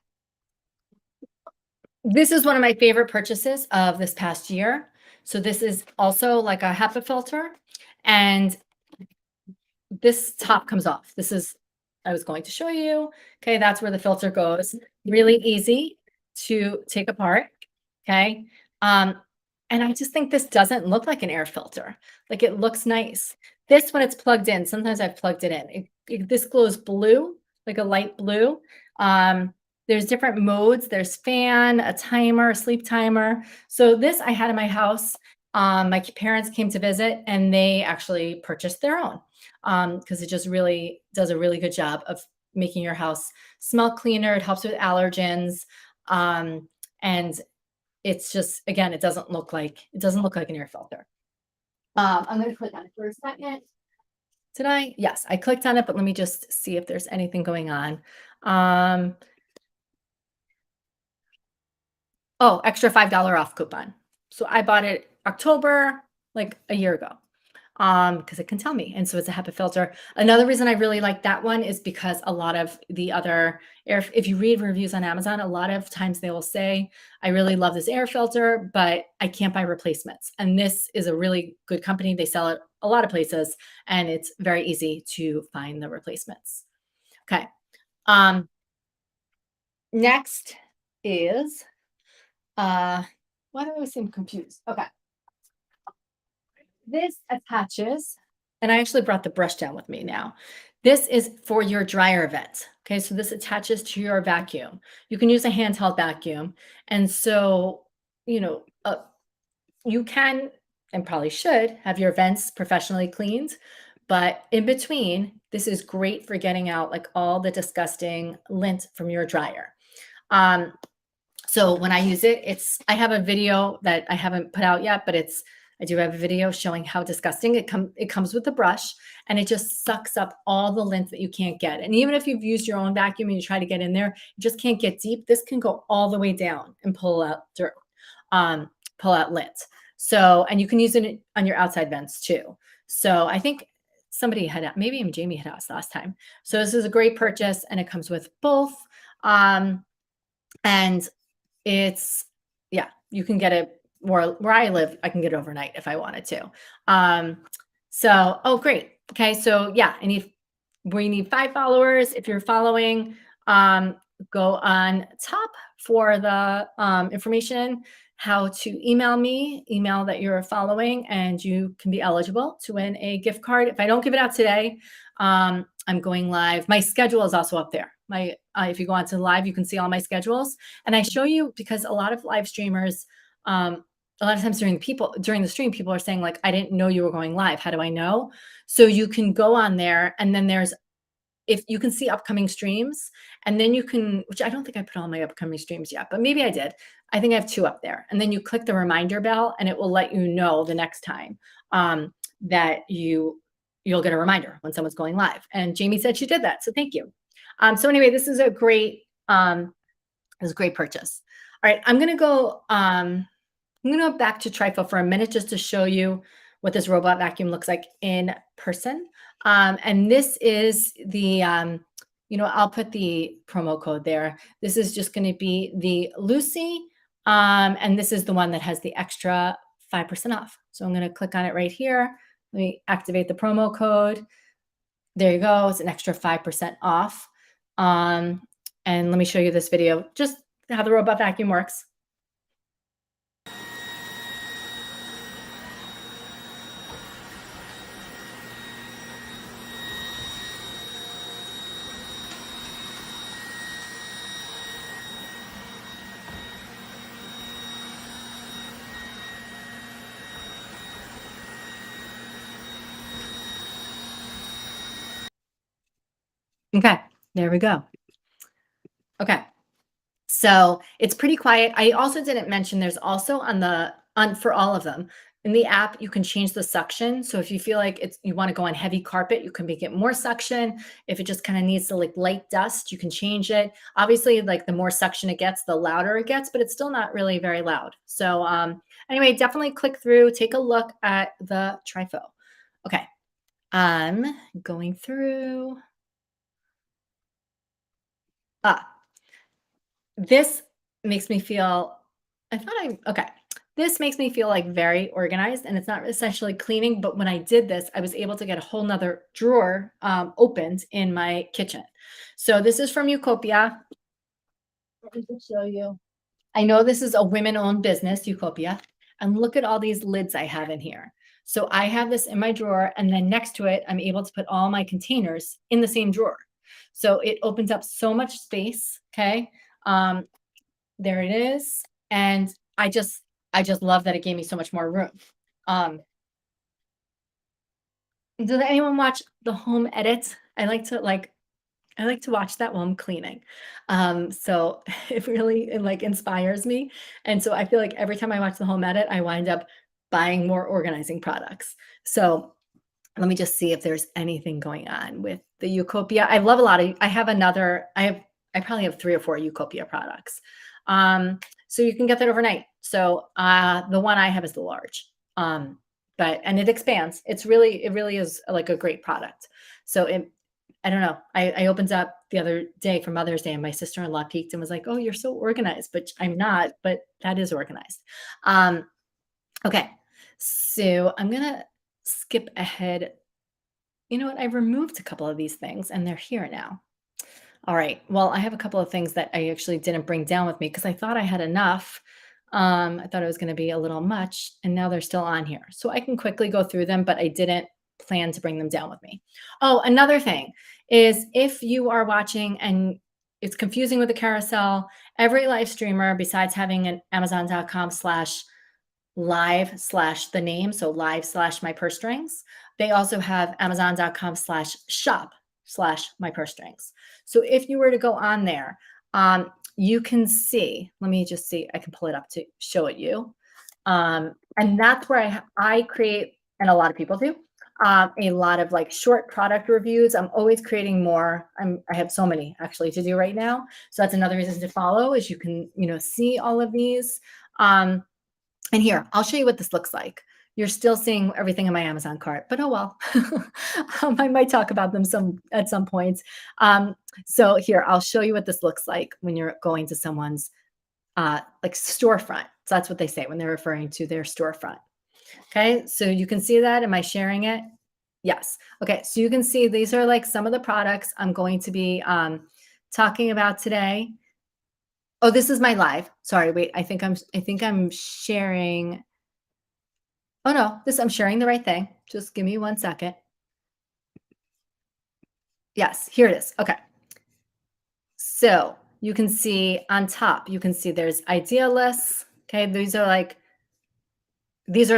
This is one of my favorite purchases of this past year. So this is also like a Hepa filter, and this top comes off. I was going to show you. Okay, that's where the filter goes. Really easy to take apart. Okay. And I just think this doesn't look like an air filter. Like, it looks nice. This, when it's plugged in, sometimes I've plugged it in. This glows blue, like a light blue. There's different modes. There's fan, a timer, a sleep timer. So this I had in my house. My parents came to visit, and they actually purchased their own because it just really does a really good job of making your house smell cleaner. It helps with allergens. And it's just, again, it doesn't look like an air filter. I'm going to click on it for a second. Did I? Yes, I clicked on it, but let me just see if there's anything going on. Oh, extra $5 off coupon. So I bought it October, like a year ago, because it can tell me. And so it's a HEPA filter. Another reason I really like that one is because a lot of the other air, if you read reviews on Amazon, a lot of times they will say, I really love this air filter, but I can't buy replacements. And this is a really good company. They sell it a lot of places, and it's very easy to find the replacements. Okay. Um, Next is why do I always seem confused? Okay. This attaches, and I actually brought the brush down with me now. This is for your dryer vent. Okay, so this attaches to your vacuum. You can use a handheld vacuum. And so, you know, you can and probably should have your vents professionally cleaned. But in between, this is great for getting out like all the disgusting lint from your dryer. Um, so when I use it, I have a video that I haven't put out yet, but I do have a video showing how disgusting it comes with the brush, and it just sucks up all the lint that you can't get. And even if you've used your own vacuum and you try to get in there, you just can't get deep. This can go all the way down and pull out dirt, pull out lint. So, and you can use it on your outside vents too. So I think maybe even Jamie had asked last time. So this is a great purchase, and it comes with both. And it's yeah, you can get it where I live, I can get it overnight if I wanted to. Oh great. Okay, so yeah, we need 5 followers. If you're following, go on top for the information how to email that you're following, and you can be eligible to win a gift card. If I don't give it out today, I'm going live. My schedule is also up there. If you go on to live, you can see all my schedules. And I show you because a lot of live streamers, a lot of times during the stream, people are saying like, I didn't know you were going live. How do I know? So you can go on there, and then if you can see upcoming streams, and then you can, which I don't think I put all my upcoming streams yet, but maybe I did. I think I have 2 up there. And then you click the reminder bell, and it will let you know the next time that you'll get a reminder when someone's going live. And Jamie said she did that. So thank you. So anyway, this is a great purchase. All right, I'm going to go back to Trifo for a minute just to show you what this robot vacuum looks like in person. And this is the, I'll put the promo code there. This is just going to be the Lucy. And this is the one that has the extra 5% off. So I'm going to click on it right here. Let me activate the promo code. There you go. It's an extra 5% off. And let me show you this video, just how the robot vacuum works. Okay, there we go. Okay. So it's pretty quiet. I also didn't mention there's also for all of them in the app, you can change the suction. So if you feel like you want to go on heavy carpet, you can make it more suction. If it just kind of needs to like light dust, you can change it. Obviously, like the more suction it gets, the louder it gets, but it's still not really very loud. So anyway, definitely click through, take a look at the Trifo. Okay. I'm going through. This makes me feel, okay. This makes me feel like very organized, and it's not essentially cleaning, but when I did this, I was able to get a whole nother drawer opened in my kitchen. So this is from Utopia. Let me just show you. I know this is a women-owned business, Utopia, and look at all these lids I have in here. So I have this in my drawer, and then next to it, I'm able to put all my containers in the same drawer. So it opens up so much space, okay? There it is. And I just love that it gave me so much more room. Does anyone watch the home edits? I like to watch that while I'm cleaning. So it really like inspires me. And so I feel like every time I watch the home edit, I wind up buying more organizing products. So let me just see if there's anything going on with the Utopia. I love a lot of, I probably have 3 or 4 Utopia products. So you can get that overnight. So the one I have is the large. And it expands. It really is like a great product. So I don't know. I opened up the other day for Mother's Day and my sister-in-law peeked and was like, "Oh, you're so organized," but I'm not, but that is organized. Um, okay. So I'm gonna skip ahead. You know what? I removed a couple of these things and they're here now. All right. Well, I have a couple of things that I actually didn't bring down with me because I thought I had enough. I thought it was going to be a little much, and now they're still on here. So I can quickly go through them, but I didn't plan to bring them down with me. Oh, another thing is if you are watching and it's confusing with the carousel, every live streamer, besides having an Amazon.com/live/ the name, so live/ my purse strings, they also have Amazon.com/shop/ my purse strings. So if you were to go on there, you can see, let me just see, I can pull it up to show it you. And that's where I create, and a lot of people do, a lot of like short product reviews. I'm always creating more. I have so many actually to do right now. So that's another reason to follow is you can, see all of these. And here, I'll show you what this looks like. You're still seeing everything in my Amazon cart, but oh well. I might talk about them at some points. So here, I'll show you what this looks like when you're going to someone's like storefront. So that's what they say when they're referring to their storefront. Okay, so you can see that. Am I sharing it? Yes. Okay, so you can see these are like some of the products I'm going to be talking about today. Oh, this is my live. Sorry, wait. I think I'm sharing. Oh no, I'm sharing the right thing. Just give me 1 second. Yes, here it is. Okay. So you can see on top, you can see there's idea lists. Okay, these are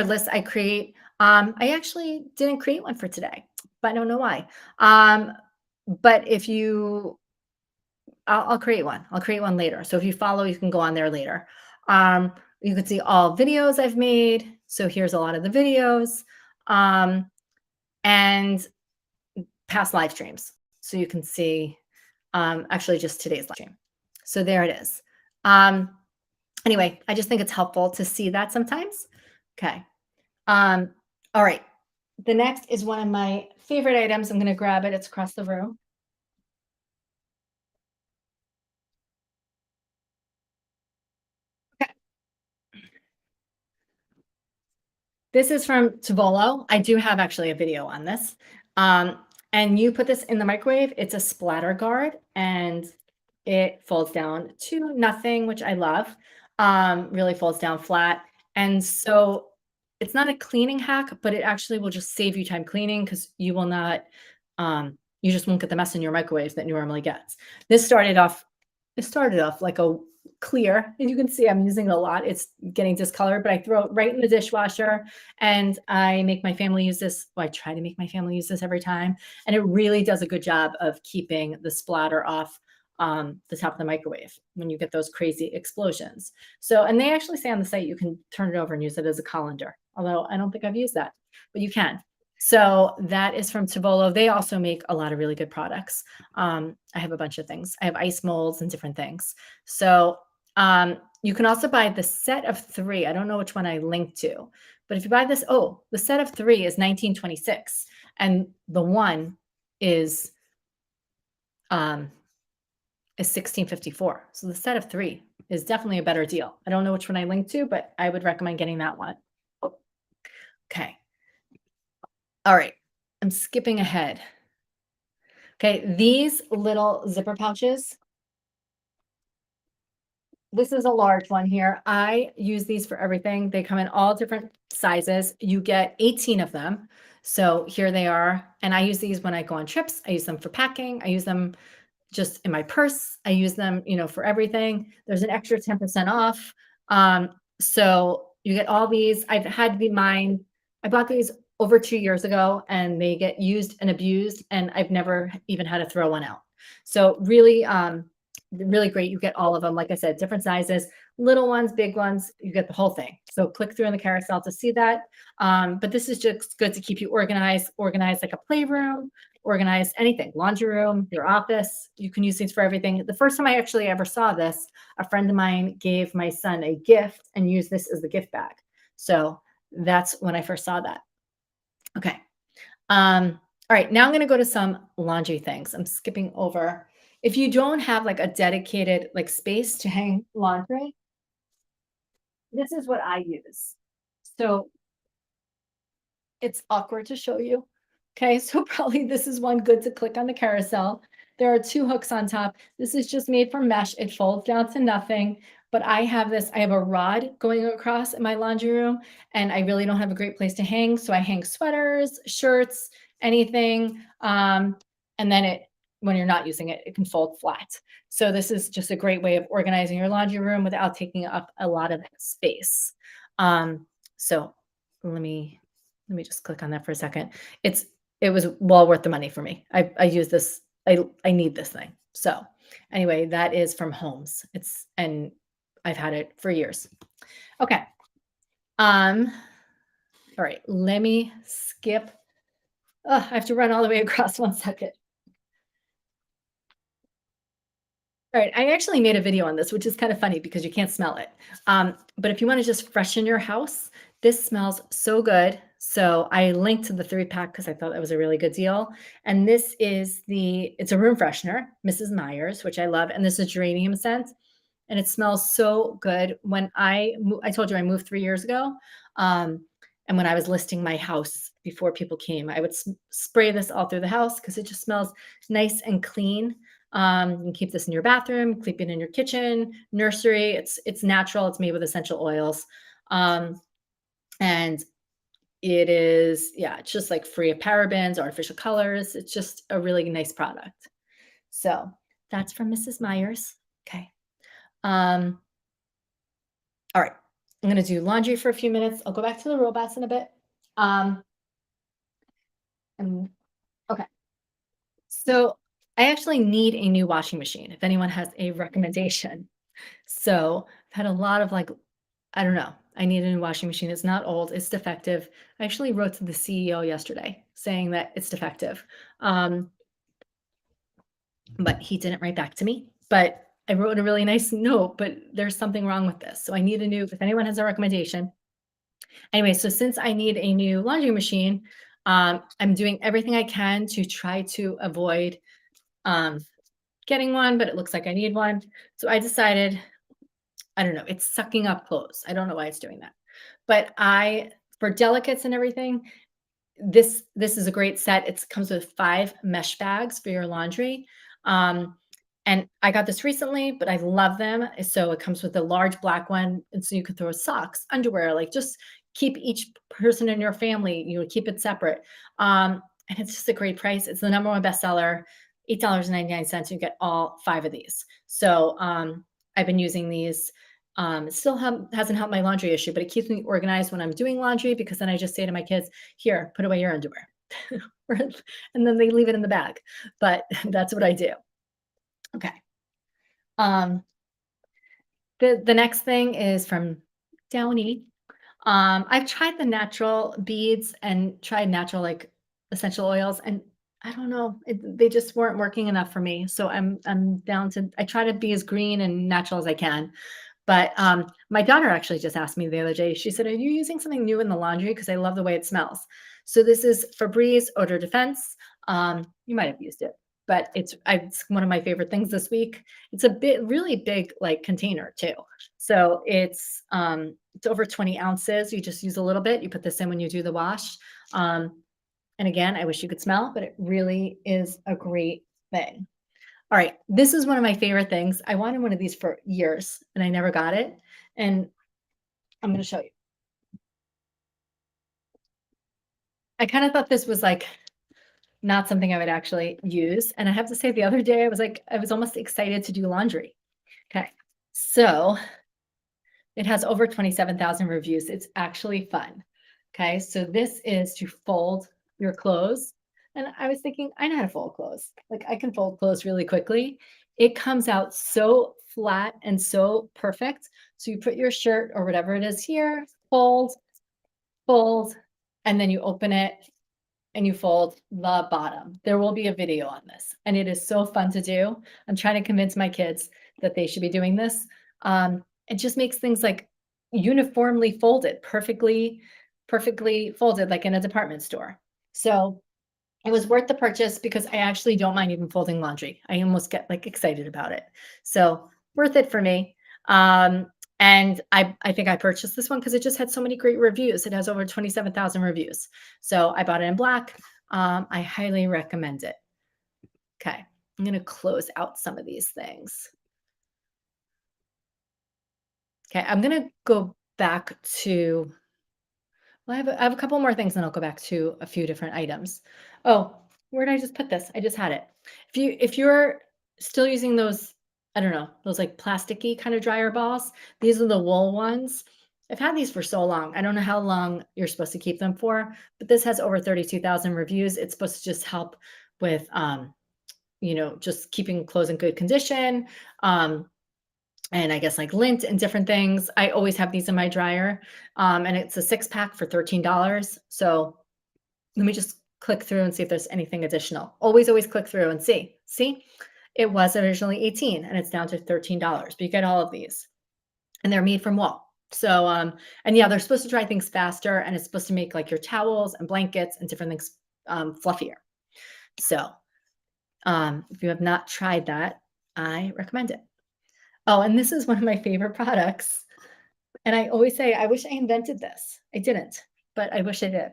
lists I create. I actually didn't create one for today, but I don't know why. But if you I'll create one. I'll create one later. So if you follow, you can go on there later. You can see all videos I've made. So here's a lot of the videos and past live streams. So you can see actually just today's live stream. So there it is. Anyway, I just think it's helpful to see that sometimes. Okay. All right. The next is one of my favorite items. I'm going to grab it. It's across the room. This is from Tovolo. I do have actually a video on this. And you put this in the microwave. It's a splatter guard and it folds down to nothing, which I love. Really folds down flat. And so it's not a cleaning hack, but it actually will just save you time cleaning because you will not, you just won't get the mess in your microwave that normally gets. It started off like a clear, and you can see I'm using it a lot. It's getting discolored, but I throw it right in the dishwasher and I make my family use this. Well, I try to make my family use this every time. And it really does a good job of keeping the splatter off the top of the microwave when you get those crazy explosions. So, and they actually say on the site you can turn it over and use it as a colander, although I don't think I've used that, but you can. So that is from Tovolo. They also make a lot of really good products. I have a bunch of things. I have ice molds and different things. So you can also buy the set of 3. I don't know which one I linked to, but if you buy this, the set of 3 is $19.26, and the one is $16.54. So the set of 3 is definitely a better deal. I don't know which one I linked to, but I would recommend getting that one. Okay. All right. I'm skipping ahead. Okay. These little zipper pouches. This is a large one here. I use these for everything. They come in all different sizes. You get 18 of them. So here they are. And I use these when I go on trips. I use them for packing. I use them just in my purse. I use them, for everything. There's an extra 10% off. So you get all these. I've had mine. I bought these over 2 years ago and they get used and abused. And I've never even had to throw one out. So really, really great. You get all of them. Like I said, different sizes. Little ones, big ones, you get the whole thing. So click through in the carousel to see that. But this is just good to keep you organized like a playroom, organize anything, laundry room, your office. You can use these for everything. The first time I actually ever saw this, a friend of mine gave my son a gift and used this as the gift bag. So that's when I first saw that. Okay. All right, now I'm going to go to some laundry things. I'm skipping over. If you don't have like a dedicated like space to hang laundry, this is what I use. So it's awkward to show you. Okay, so probably this is one good to click on the carousel. There are two hooks on top. This is just made from mesh. It folds down to nothing. But I have this, I have a rod going across in my laundry room, and I really don't have a great place to hang. So I hang sweaters, shirts, anything. And then when you're not using it, it can fold flat. So this is just a great way of organizing your laundry room without taking up a lot of space. So let me just click on that for a second. It was well worth the money for me. I use this. I need this thing. So anyway, that is from Homes. And I've had it for years. Okay. All right. Let me skip. I have to run all the way across 1 second. All right, I actually made a video on this, which is kind of funny because you can't smell it. But if you want to just freshen your house, this smells so good. So I linked to the 3-pack because I thought that was a really good deal. And this is it's a room freshener, Mrs. Myers, which I love. And this is geranium scent. And it smells so good. When I told you I moved 3 years ago. And when I was listing my house before people came, I would spray this all through the house because it just smells nice and clean. You can keep this in your bathroom, keep it in your kitchen, nursery. It's natural. It's made with essential oils. And it is, yeah, it's just like free of parabens, artificial colors. It's just a really nice product. So that's from Mrs. Myers. Okay. All right. I'm going to do laundry for a few minutes. I'll go back to the robots in a bit. Okay. So I actually need a new washing machine if anyone has a recommendation. So I've had a lot of I don't know. I need a new washing machine. It's not old. It's defective. I actually wrote to the CEO yesterday saying that it's defective. But he didn't write back to me. But I wrote a really nice note, but there's something wrong with this. So I need if anyone has a recommendation. Anyway, so since I need a new laundry machine, I'm doing everything I can to try to avoid getting one, but it looks like I need one. So I decided, I don't know, it's sucking up clothes. I don't know why it's doing that. But for delicates and everything, this is a great set. It comes with 5 mesh bags for your laundry. And I got this recently, but I love them. So it comes with a large black one. And so you could throw socks, underwear, like just keep each person in your family, keep it separate. And it's just a great price. It's the #1 bestseller, $8.99. You get all 5 of these. So I've been using these. It still hasn't helped my laundry issue, but it keeps me organized when I'm doing laundry because then I just say to my kids, here, put away your underwear. And then they leave it in the bag. But that's what I do. Okay. The next thing is from Downy. I've tried the natural beads and tried natural essential oils, and I don't know, they just weren't working enough for me. So I'm down to I try to be as green and natural as I can. But my daughter actually just asked me the other day. She said, "Are you using something new in the laundry? Because I love the way it smells." So this is Febreze Odor Defense. You might have used it, but it's one of my favorite things this week. It's a really big container too. So it's over 20 ounces. You just use a little bit. You put this in when you do the wash. And again, I wish you could smell, but it really is a great thing. All right, this is one of my favorite things. I wanted one of these for years and I never got it. And I'm going to show you. I kind of thought this was not something I would actually use. And I have to say the other day, I was almost excited to do laundry. Okay. So it has over 27,000 reviews. It's actually fun. Okay. So this is to fold your clothes. And I was thinking, I know how to fold clothes. I can fold clothes really quickly. It comes out so flat and so perfect. So you put your shirt or whatever it is here, fold, fold, and then you open it and you fold the bottom. There will be a video on this, and it is so fun to do. I'm trying to convince my kids that they should be doing this. It just makes things like uniformly folded, perfectly folded, like in a department store. So it was worth the purchase because I actually don't mind even folding laundry. I almost get like excited about it. So worth it for me. Um, and I think I purchased this one because it just had so many great reviews. It has over 27,000 reviews. So I bought it in black. I highly recommend it. Okay. I'm going to close out some of these things. Okay. I'm going to go back to, well, I have a couple more things and I'll go back to a few different items. Oh, where did I just put this? I just had it. If you're still using those, I don't know, those like plasticky kind of dryer balls, these are the wool ones. I've had these for so long. I don't know how long you're supposed to keep them for, but this has over 32,000 reviews. It's supposed to just help with just keeping clothes in good condition. Um, and I guess like lint and different things. I always have these in my dryer. And it's a 6-pack for $13. So let me just click through and see if there's anything additional. Always click through and see. See, it was originally 18 and it's down to $13, but you get all of these and they're made from wool. So, and yeah, they're supposed to dry things faster and it's supposed to make like your towels and blankets and different things fluffier. So, if you have not tried that, I recommend it. Oh, and this is one of my favorite products. And I always say, I wish I invented this. I didn't, but I wish I did.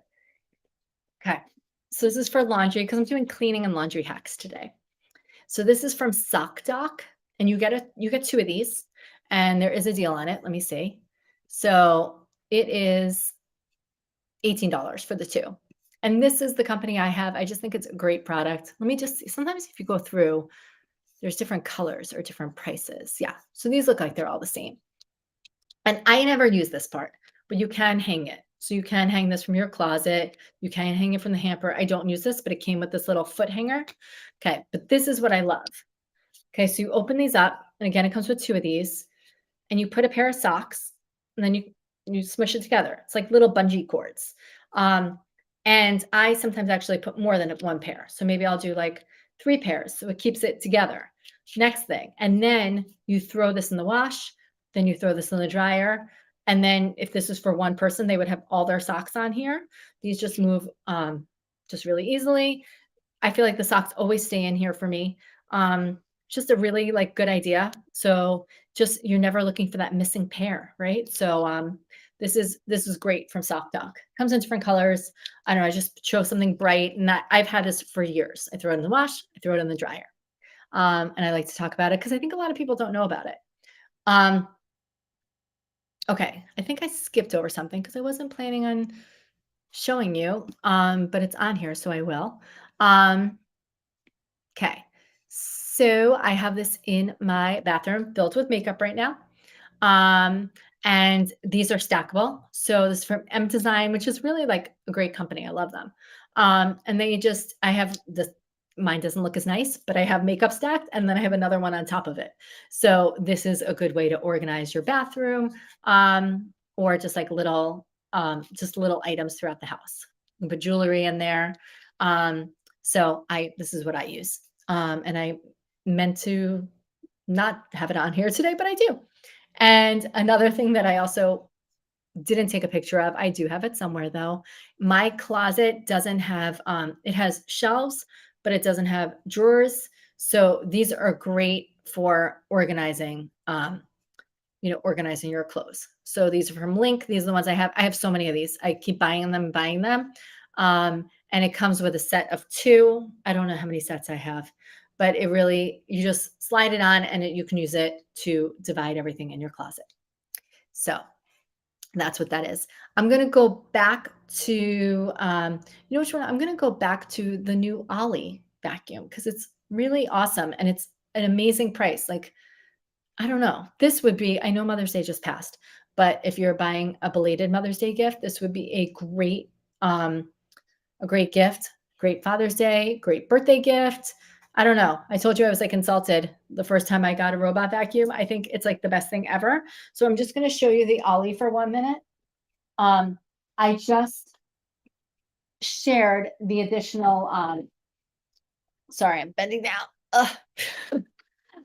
Okay. So this is for laundry because I'm doing cleaning and laundry hacks today. So this is from Sock Doc, and you get two of these, and there is a deal on it. Let me see. So it is $18 for the two. And this is the company I have. I just think it's a great product. Let me just see. Sometimes if you go through, there's different colors or different prices. Yeah. So these look like they're all the same. And I never use this part, but you can hang it. So you can hang this from your closet. You can hang it from the hamper. I don't use this, but it came with this little foot hanger. Okay, but this is what I love. Okay, so you open these up, and again, it comes with two of these, and you put a pair of socks, and then you smush it together. It's like little bungee cords. Um, and I sometimes actually put more than one pair. So maybe I'll do like 3 pairs. So it keeps it together. Next thing. And then you throw this in the wash. Then you throw this in the dryer. And then if this is for one person, they would have all their socks on here. These just move just really easily. I feel like the socks always stay in here for me. Just a really like good idea. So just you're never looking for that missing pair, right? So this is great from Sock Doc. Comes in different colors. I don't know. I just chose something bright, and that I've had this for years. I throw it in the wash. I throw it in the dryer, and I like to talk about it because I think a lot of people don't know about it. Okay, I think I skipped over something because I wasn't planning on showing you, but it's on here, so I will. Okay, so I have this in my bathroom filled with makeup right now. Um, and these are stackable. So this is from M Design, which is really like a great company. I love them. And I have this, mine doesn't look as nice, but I have makeup stacked and then I have another one on top of it. So this is a good way to organize your bathroom, or just little items throughout the house. You can put jewelry in there. This is what I use. And I meant to not have it on here today, but I do. And another thing that I also didn't take a picture of, I do have it somewhere though. My closet doesn't have, it has shelves, but it doesn't have drawers. So these are great for organizing, organizing your clothes. So these are from Link. These are the ones I have. I have so many of these. I keep buying them and buying them. And it comes with a set of 2. I don't know how many sets I have, but you just slide it on and you can use it to divide everything in your closet. So that's what that is. I'm going to go back to, which one? I'm going to go back to the new Ollie vacuum because it's really awesome and it's an amazing price. Like, I don't know. I know Mother's Day just passed, but if you're buying a belated Mother's Day gift, this would be a great gift, great Father's Day, great birthday gift. I don't know. I told you I was like insulted the first time I got a robot vacuum. I think it's like the best thing ever. So I'm just going to show you the Ollie for 1 minute. I just shared the additional, sorry, I'm bending down. Ugh.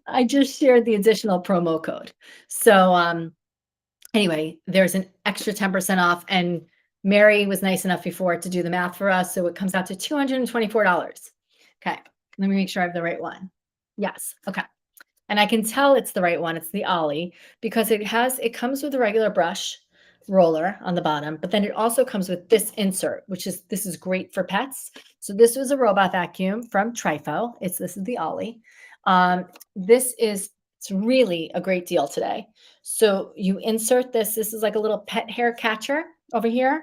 I just shared the additional promo code. So, anyway, there's an extra 10% off, and Mary was nice enough before to do the math for us. So it comes out to $224. Okay. Let me make sure I have the right one. Yes. Okay. And I can tell it's the right one. It's the Ollie because it comes with a regular brush roller on the bottom, but then it also comes with this insert, this is great for pets. So this was a robot vacuum from Trifo. This is the Ollie. It's really a great deal today. So you insert this. This is like a little pet hair catcher over here,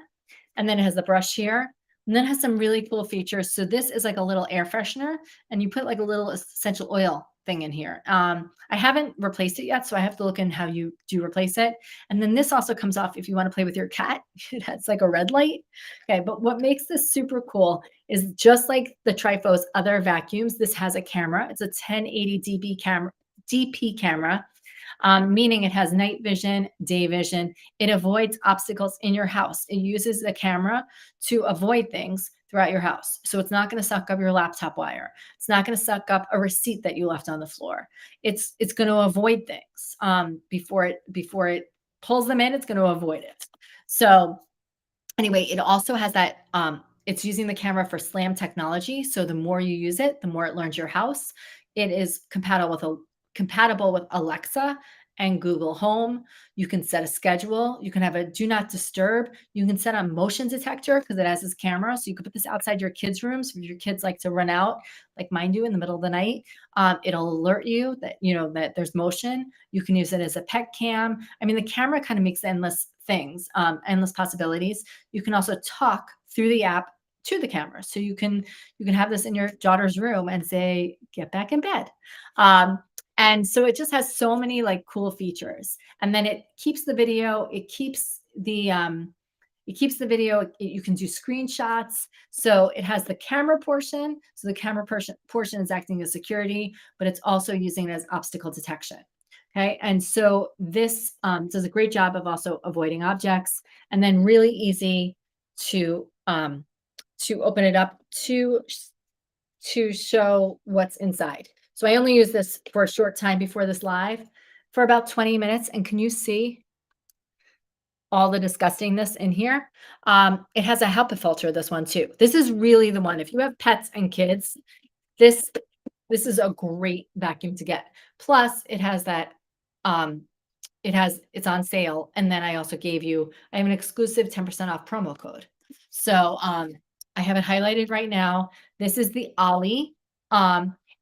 and then it has the brush here. And then it has some really cool features. So this is like a little air freshener, and you put like a little essential oil thing in here. I haven't replaced it yet, so I have to look in how you do replace it. And then this also comes off if you want to play with your cat. It has like a red light. Okay, but what makes this super cool is just like the Trifo's other vacuums, this has a camera. It's a 1080 DP camera, meaning it has night vision, day vision. It avoids obstacles in your house. It uses the camera to avoid things throughout your house. So it's not going to suck up your laptop wire. It's not going to suck up a receipt that you left on the floor. It's going to avoid things before it pulls them in. It's going to avoid it. So anyway, it also has that. It's using the camera for SLAM technology. So the more you use it, the more it learns your house. It is compatible with Alexa and Google Home. You can set a schedule. You can have a do not disturb. You can set a motion detector because it has this camera. So you can put this outside your kids' rooms. If your kids like to run out, like mine do in the middle of the night, it'll alert you that, that there's motion. You can use it as a pet cam. I mean, the camera kind of makes endless things, endless possibilities. You can also talk through the app to the camera. So you can have this in your daughter's room and say, get back in bed. And so it just has so many like cool features. And then it keeps the video. You can do screenshots. So it has the camera portion. So the camera portion is acting as security, but it's also using it as obstacle detection. Okay. And so this does a great job of also avoiding objects, and then really easy to open it up to show what's inside. So I only use this for a short time before this live for about 20 minutes. And can you see all the disgustingness in here? It has a Hepa filter, this one too. This is really the one. If you have pets and kids, this is a great vacuum to get. Plus it has that, it's on sale. And then I also I have an exclusive 10% off promo code. So, I have it highlighted right now. This is the Ollie.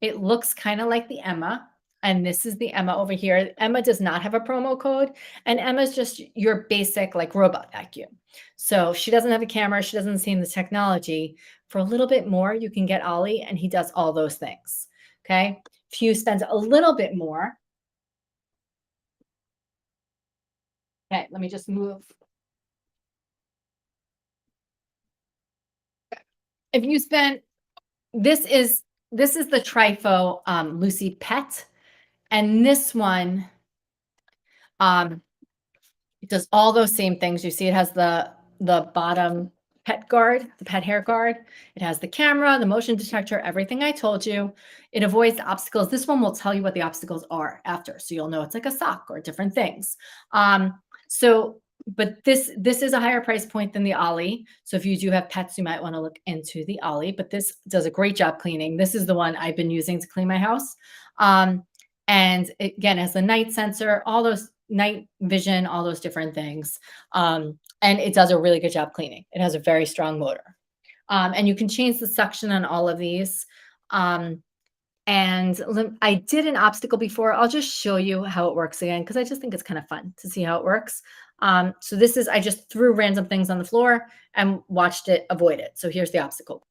It looks kind of like the Emma, and this is the Emma over here. Emma does not have a promo code, and Emma's just your basic like robot vacuum. So she doesn't have a camera. She doesn't see the technology. For a little bit more, you can get Ollie, and he does all those things. Okay. If you spend a little bit more. Okay, let me just move. If you spend, this is the Trifo Lucy Pet, and this one it does all those same things. You see, it has the bottom pet guard, the pet hair guard. It has the camera, the motion detector, everything I told you. It avoids the obstacles. This one will tell you what the obstacles are after, so you'll know it's like a sock or different things. But this is a higher price point than the Ollie. So if you do have pets, you might want to look into the Ollie, but this does a great job cleaning. This is the one I've been using to clean my house. And it, again, has the night sensor, all those night vision, all those different things. And it does a really good job cleaning. It has a very strong motor. And you can change the suction on all of these. And I did an obstacle before. I'll just show you how it works again, because I just think it's kind of fun to see how it works. So I just threw random things on the floor and watched it avoid it. So here's the obstacle.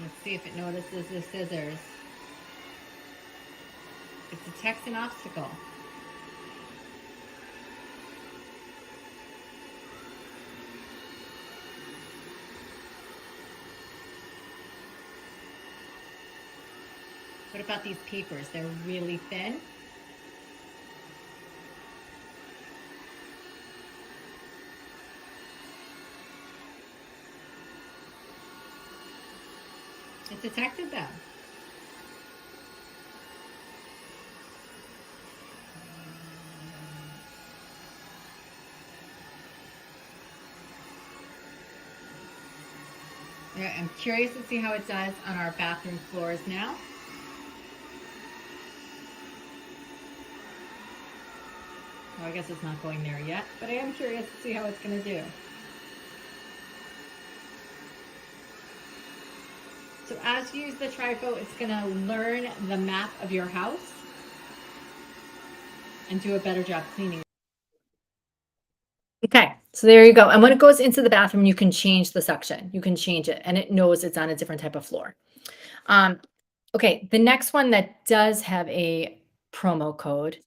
Let's see if it notices the scissors. It detects an obstacle. What about these papers? They're really thin. It detected them. Yeah, I'm curious to see how it does on our bathroom floors now. Well, I guess it's not going there yet, but I am curious to see how it's going to do. So as you use the Trifo, it's going to learn the map of your house and do a better job cleaning. Okay, so there you go. And when it goes into the bathroom, you can change the suction. You can change it, and it knows it's on a different type of floor. Okay, the next one that does have a promo code,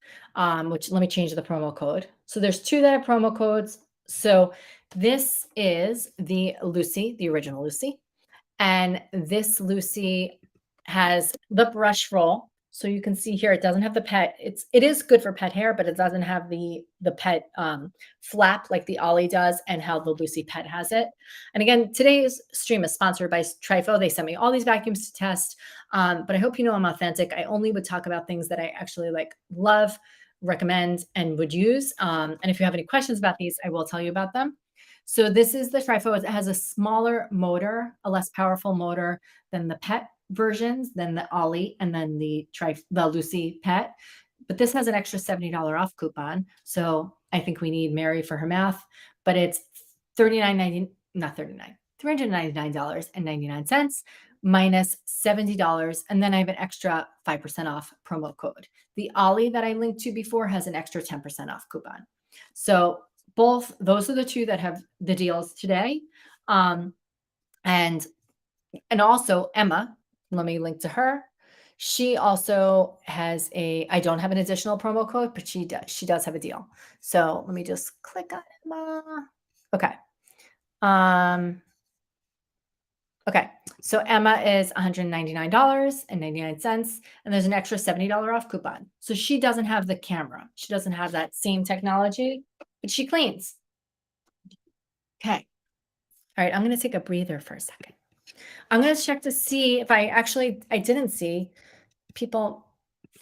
which let me change the promo code. So there's two that have promo codes. So this is the Lucy, the original Lucy. And this Lucy has the brush roll. So you can see here, it doesn't have the pet. It is good for pet hair, but it doesn't have the pet flap like the Ollie does and how the Lucy Pet has it. And again, today's stream is sponsored by Trifo. They sent me all these vacuums to test, but I hope you know I'm authentic. I only would talk about things that I actually like, love, recommend, and would use. And if you have any questions about these, I will tell you about them. So this is the Trifo. It has a smaller motor, a less powerful motor than the Pet versions, than the Ollie, and then the Lucy Pet. But this has an extra $70 off coupon. So I think we need Mary for her math. But it's $399.99 minus $70. And then I have an extra 5% off promo code. The Ollie that I linked to before has an extra 10% off coupon. So those are the two that have the deals today. And also Emma, let me link to her. She also has I don't have an additional promo code, but she does have a deal. So let me just click on Emma. Okay. Okay. So Emma is $199.99, and there's an extra $70 off coupon. So she doesn't have the camera. She doesn't have that same technology, but she cleans. Okay. All right. I'm going to take a breather for a second. I'm going to check to see if I didn't see people.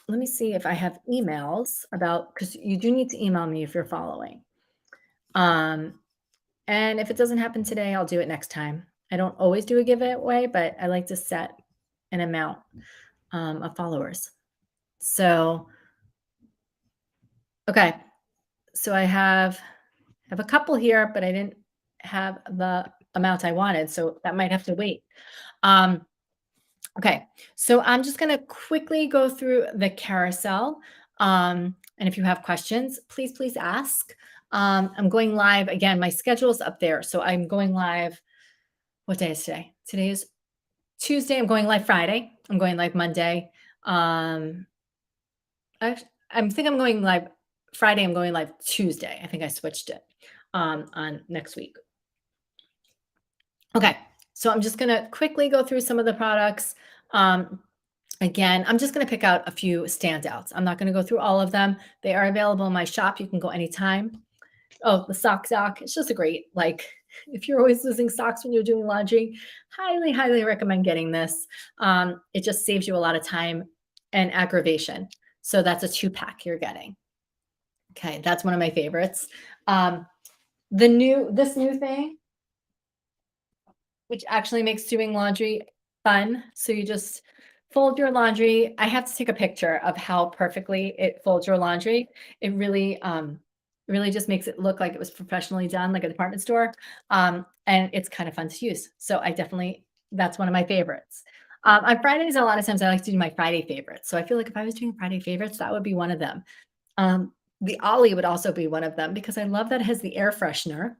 Let me see if I have emails because you do need to email me if you're following. And if it doesn't happen today, I'll do it next time. I don't always do a giveaway, but I like to set an amount of followers. So, okay. So I have a couple here, but I didn't have the amount I wanted. So that might have to wait. Okay, so I'm just going to quickly go through the carousel. And if you have questions, please ask. I'm going live. Again, my schedule is up there. So I'm going live. What day is today? Today is Tuesday. I'm going live Friday. I'm going live Monday. I think I'm going live Friday. I'm going live Tuesday. I think I switched it on next week. Okay, so I'm just going to quickly go through some of the products. Again, I'm just going to pick out a few standouts. I'm not going to go through all of them. They are available in my shop. You can go anytime. Oh, the sock doc. It's just a great, if you're always losing socks when you're doing laundry, highly recommend getting this. It just saves you a lot of time and aggravation. So that's a 2-pack you're getting. Okay, that's one of my favorites. This new thing, which actually makes doing laundry fun. So you just fold your laundry. I have to take a picture of how perfectly it folds your laundry. It really just makes it look like it was professionally done, like a department store. And it's kind of fun to use. So that's one of my favorites. On Fridays, a lot of times I like to do my Friday favorites. So I feel like if I was doing Friday favorites, that would be one of them. The Ollie would also be one of them because I love that it has the air freshener,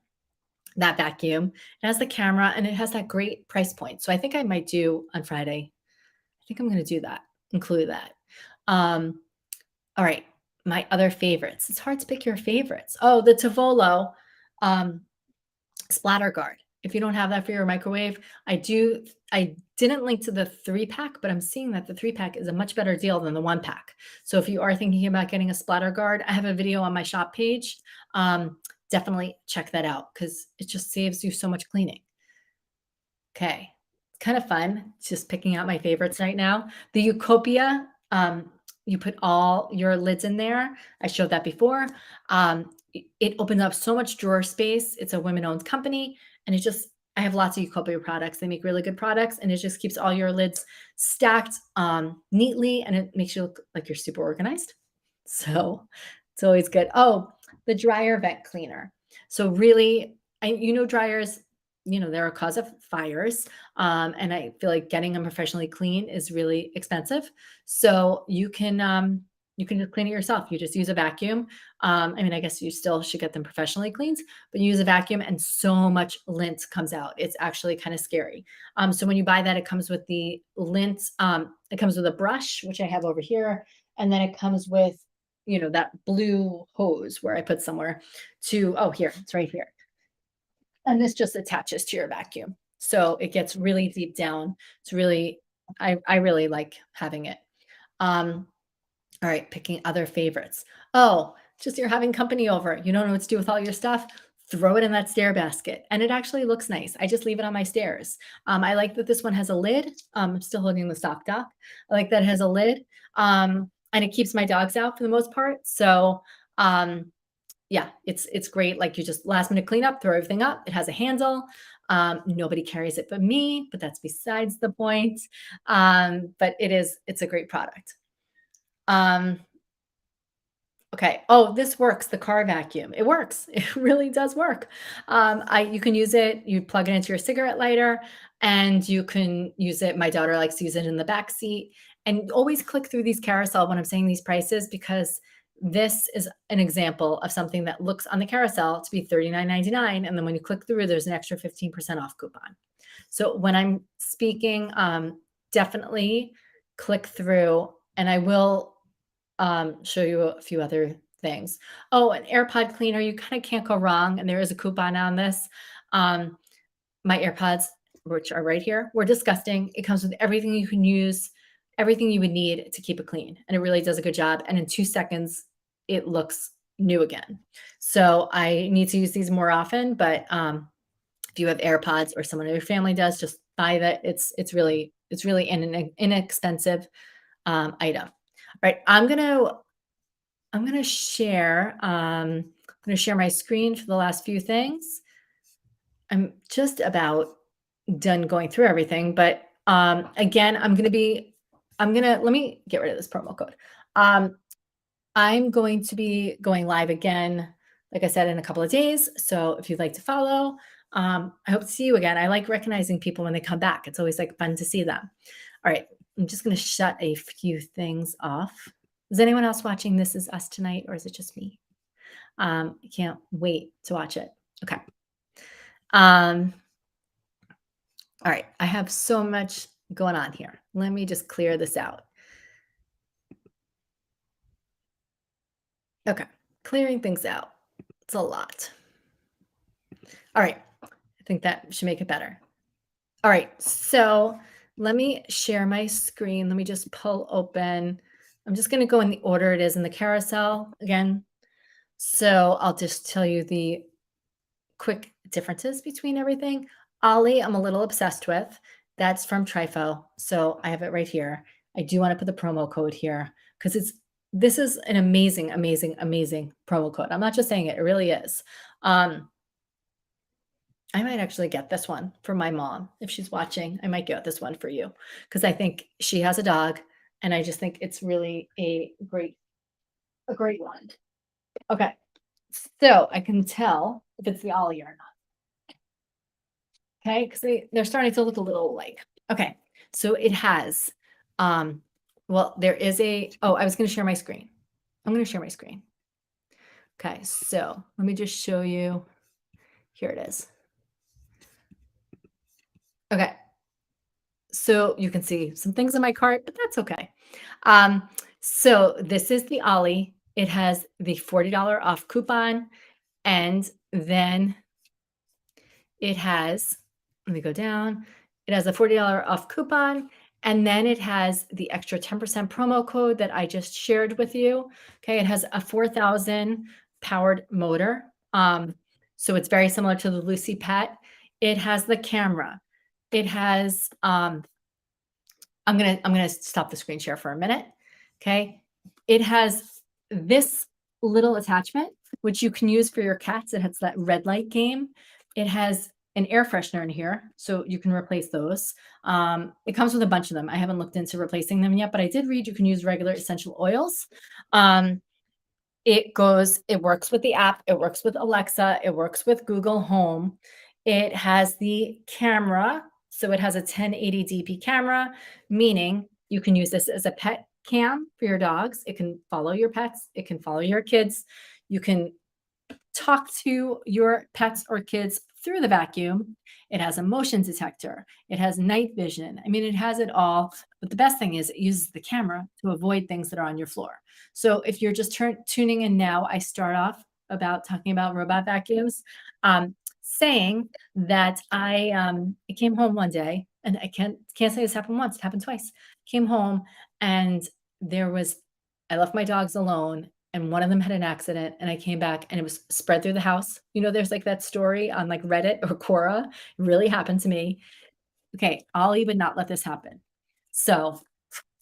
that vacuum. It has the camera and it has that great price point. So I think I might do on Friday. I think I'm going to do that, include that. All right. My other favorites. It's hard to pick your favorites. Oh, the Tavolo Splatter Guard. If you don't have that for your microwave, I didn't link to the 3-pack, but I'm seeing that the 3-pack is a much better deal than the 1-pack. So if you are thinking about getting a Splatter Guard, I have a video on my shop page. Definitely check that out because it just saves you so much cleaning. Okay. It's kind of fun just picking out my favorites right now. The Utopia, you put all your lids in there. I showed that before. It opens up so much drawer space. It's a women-owned company, and it just I have lots of Utopia products. They make really good products, and it just keeps all your lids stacked neatly, and it makes you look like you're super organized. So it's always good. Oh, the dryer vent cleaner. So really, dryers, they're a cause of fires. And I feel like getting them professionally clean is really expensive. So you can just clean it yourself. You just use a vacuum. I mean, I guess you still should get them professionally cleaned, but you use a vacuum and so much lint comes out. It's actually kind of scary. So when you buy that, it comes with the lint. It comes with a brush, which I have over here, and then it comes with that blue hose where I put somewhere to, oh, here, it's right here. And this just attaches to your vacuum. So it gets really deep down. It's really, I really like having it. Um, all right, picking other favorites. Oh, just you're having company over. You don't know what to do with all your stuff. Throw it in that stair basket. And it actually looks nice. I just leave it on my stairs. I like that this one has a lid. I'm still holding the sock dock. I like that it has a lid. And it keeps my dogs out for the most part. So um, yeah, it's great. Like you just last minute cleanup, throw everything up. It has a handle. Nobody carries it but me, but that's besides the point. But it's a great product. Um, okay. Oh, this works. The car vacuum. It works. It really does work. You can use it. You plug it into your cigarette lighter, and you can use it. My daughter likes to use it in the back seat. And always click through these carousel when I'm saying these prices because this is an example of something that looks on the carousel to be $39.99, and then when you click through, there's an extra 15% off coupon. So when I'm speaking, definitely click through, and I will show you a few other things. Oh, an AirPod cleaner, you kind of can't go wrong. And there is a coupon on this. My AirPods, which are right here, were disgusting. It comes with everything you can use, everything you would need to keep it clean. And it really does a good job. And in 2 seconds, it looks new again. So I need to use these more often, but if you have AirPods or someone in your family does, just buy that. It's really an inexpensive item. All right, I'm gonna share my screen for the last few things. I'm just about done going through everything, but again, let me get rid of this promo code. I'm going to be going live again, like I said, in a couple of days. So if you'd like to follow, I hope to see you again. I like recognizing people when they come back. It's always like fun to see them. All right, I'm just going to shut a few things off. Is anyone else watching This Is Us tonight, or is it just me? I can't wait to watch it. Okay. All right, I have so much going on here. Let me just clear this out. Okay, clearing things out. It's a lot. All right, I think that should make it better. All right, so let me share my screen. Let me just pull open. I'm just going to go in the order it is in the carousel again. So I'll just tell you the quick differences between everything. Ollie, I'm a little obsessed with. That's from Trifo. So I have it right here. I do want to put the promo code here because this is an amazing, amazing, amazing promo code. I'm not just saying it, it really is. I might actually get this one for my mom. If she's watching, I might get this one for you because I think she has a dog and I just think it's really a great one. Okay. So I can tell if it's the Ollie or not. Okay, because they're starting to look a little alike. Okay, so it has, well, there is I was going to share my screen. I'm going to share my screen. Okay, so let me just show you. Here it is. Okay, so you can see some things in my cart, but that's okay. So this is the Ollie. It has the $40 off coupon, and then it has, let me go down. It has a $40 off coupon, and then it has the extra 10% promo code that I just shared with you. Okay, it has a 4,000 powered motor. So it's very similar to the Lucy Pet. It has the camera. It has I'm gonna stop the screen share for a minute. Okay. It has this little attachment, which you can use for your cats. It has that red light game. It has an air freshener in here, so you can replace those. It comes with a bunch of them. I haven't looked into replacing them yet, but I did read you can use regular essential oils. Um, it works with the app, it works with Alexa, it works with Google Home. It has the camera, so it has a 1080 DP camera, meaning you can use this as a pet cam for your dogs. It can follow your pets, it can follow your kids. You can talk to your pets or kids through the vacuum. It has a motion detector. It has night vision. I mean, it has it all. But the best thing is it uses the camera to avoid things that are on your floor. So if you're just tuning in now, I start off about talking about robot vacuums, saying that I came home one day, and I can't say this happened once. It happened twice. Came home and there was I left my dogs alone and one of them had an accident and I came back and it was spread through the house. You know, there's like that story on like Reddit or Quora. It really happened to me. Okay, Ollie would not let this happen. So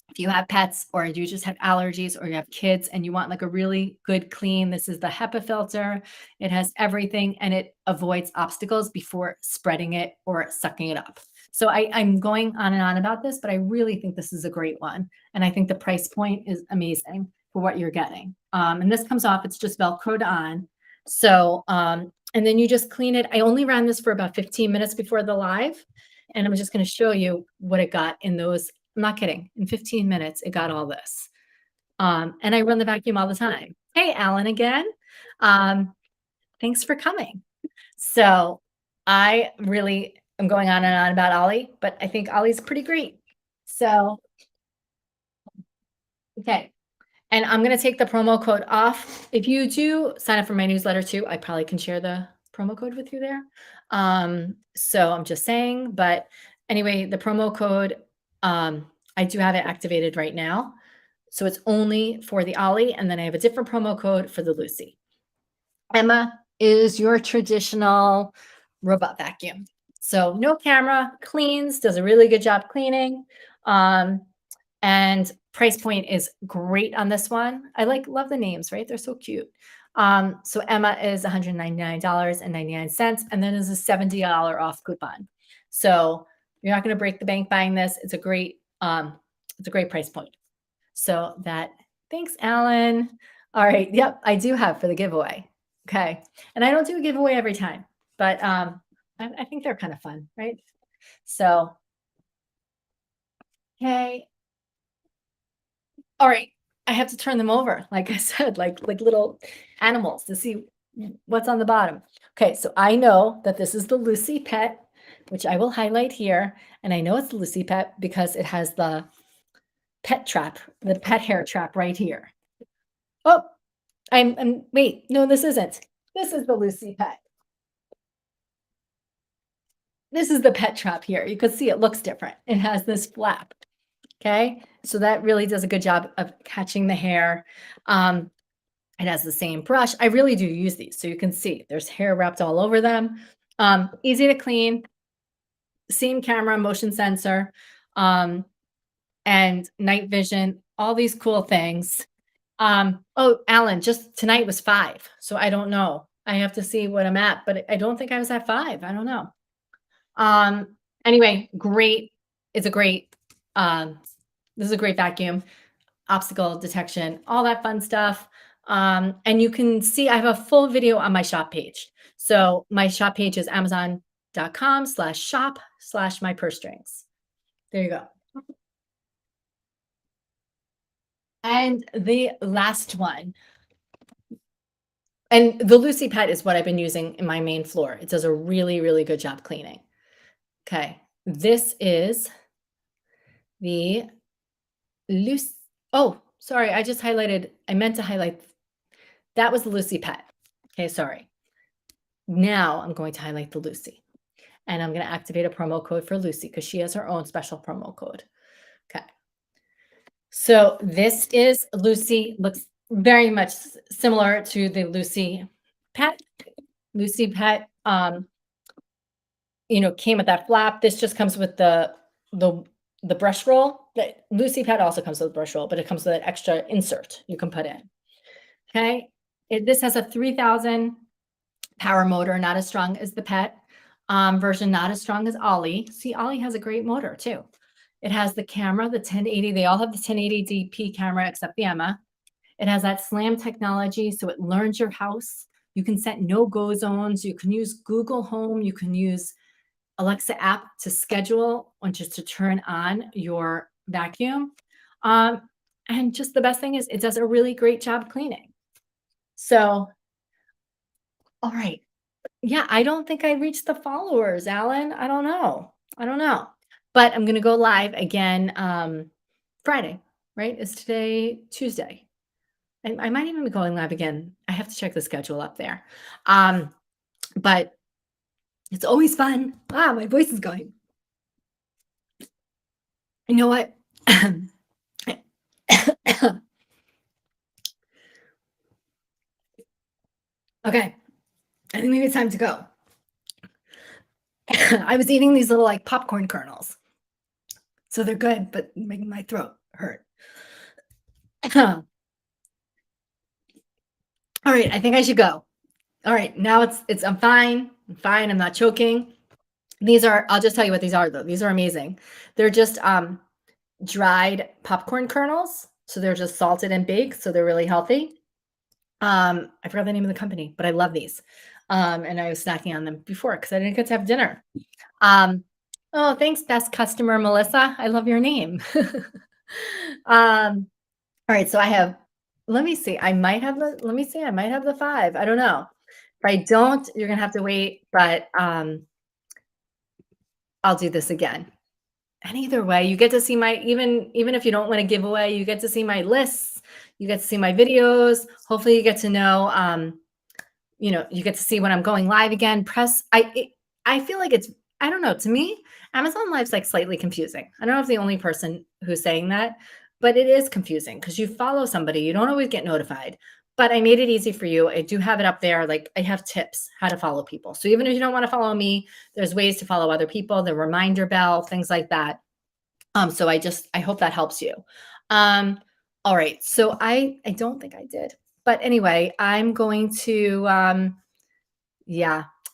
if you have pets or you just have allergies or you have kids and you want like a really good clean, this is the HEPA filter. It has everything and it avoids obstacles before spreading it or sucking it up. So I'm going on and on about this, but I really think this is a great one. And I think the price point is amazing for what you're getting. And this comes off, it's just Velcroed on. So, and then you just clean it. I only ran this for about 15 minutes before the live. And I'm just going to show you what it got in those. I'm not kidding. In 15 minutes, it got all this. And I run the vacuum all the time. Hey, Alan, again. Thanks for coming. So I really am going on and on about Ollie, but I think Ollie's pretty great. So, okay. And I'm going to take the promo code off. If you do sign up for my newsletter too, I probably can share the promo code with you there. So I'm just saying, but anyway, the promo code, I do have it activated right now. So it's only for the Ollie, and then I have a different promo code for the Lucy. Emma is your traditional robot vacuum. So no camera, cleans, does a really good job cleaning. And price point is great on this one. I love the names, right? They're so cute. So Emma is $199.99, and then there's a $70 off coupon. So you're not going to break the bank buying this. It's a great price point. So thanks, Alan. All right. Yep, I do have for the giveaway. Okay. And I don't do a giveaway every time, but I think they're kind of fun, right? So, okay. All right. I have to turn them over, like I said, like little animals to see what's on the bottom. Okay, so I know that this is the Lucy Pet, which I will highlight here. And I know it's the Lucy Pet because it has the pet trap, the pet hair trap right here. Oh, wait, no, this isn't. This is the Lucy Pet. This is the pet trap here. You can see it looks different. It has this flap. Okay, so that really does a good job of catching the hair. It has the same brush. I really do use these, so you can see there's hair wrapped all over them. Easy to clean. Same camera, motion sensor, and night vision. All these cool things. Oh, Alan, just tonight was 5, so I don't know. I have to see what I'm at, but I don't think I was at 5. I don't know. Anyway, great. It's a great. This is a great vacuum, obstacle detection, all that fun stuff. And you can see I have a full video on my shop page. So my shop page is amazon.com/shop/mypursestrings. There you go. And the last one. And the Lucy Pet is what I've been using in my main floor. It does a really, really good job cleaning. Okay. This is the Lucy. Oh, sorry. I just highlighted. I meant to highlight. That was the Lucy Pet. Okay. Sorry. Now I'm going to highlight the Lucy. and I'm going to activate a promo code for Lucy because she has her own special promo code. Okay. So this is Lucy, looks very much similar to the Lucy Pet. Lucy Pet, came with that flap. This just comes with the the brush roll. The Lucy Pet also comes with a brush roll, but it comes with an extra insert you can put in. Okay. This has a 3,000 power motor, not as strong as the Pet version, not as strong as Ollie. See, Ollie has a great motor too. It has the camera, the 1080. They all have the 1080 DP camera except the Emma. It has that SLAM technology, so it learns your house. You can set no-go zones. You can use Google Home. You can use Alexa app to schedule or just to turn on your vacuum. And just the best thing is it does a really great job cleaning. So, all right. Yeah, I don't think I reached the followers, Alan. I don't know. But I'm going to go live again Friday, right? Is today Tuesday? I might even be going live again. I have to check the schedule up there. But it's always fun. My voice is going. You know what? Okay. I think maybe it's time to go. I was eating these little like popcorn kernels. So they're good, but making my throat hurt. All right, I think I should go. All right, now I'm fine. I'm not choking. I'll just tell you what these are though. These are amazing. They're just dried popcorn kernels. So they're just salted and baked. So they're really healthy. I forgot the name of the company, but I love these. And I was snacking on them before because I didn't get to have dinner. Oh, thanks, best customer, Melissa. I love your name. All right, so let me see. I might have the 5. I don't know. If I don't, you're gonna have to wait, but I'll do this again. And either way, you get to see even if you don't want a giveaway, you get to see my lists, you get to see my videos. Hopefully you get to know, you get to see when I'm going live again. I feel like I don't know, to me, Amazon Live's like slightly confusing. I don't know if the only person who's saying that, but it is confusing because you follow somebody, you don't always get notified. But I made it easy for you. I do have it up there. Like I have tips how to follow people. So even if you don't want to follow me, there's ways to follow other people, the reminder bell, things like that. So I hope that helps you. All right. So I don't think I did, but anyway, I'm going to, I'm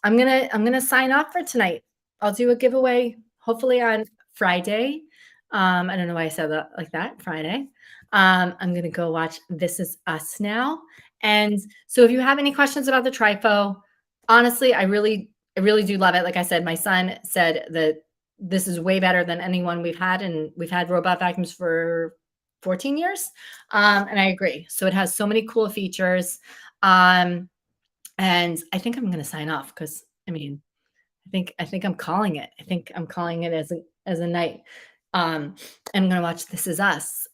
going to sign off for tonight. I'll do a giveaway hopefully on Friday. I don't know why I said that like that, Friday. I'm going to go watch This Is Us now. And so if you have any questions about the Trifo, honestly, I really do love it. Like I said, my son said that this is way better than anyone we've had. And we've had robot vacuums for 14 years. And I agree. So it has so many cool features. And I think I'm going to sign off because I think I'm calling it. I think I'm calling it as a night. And I'm going to watch This Is Us.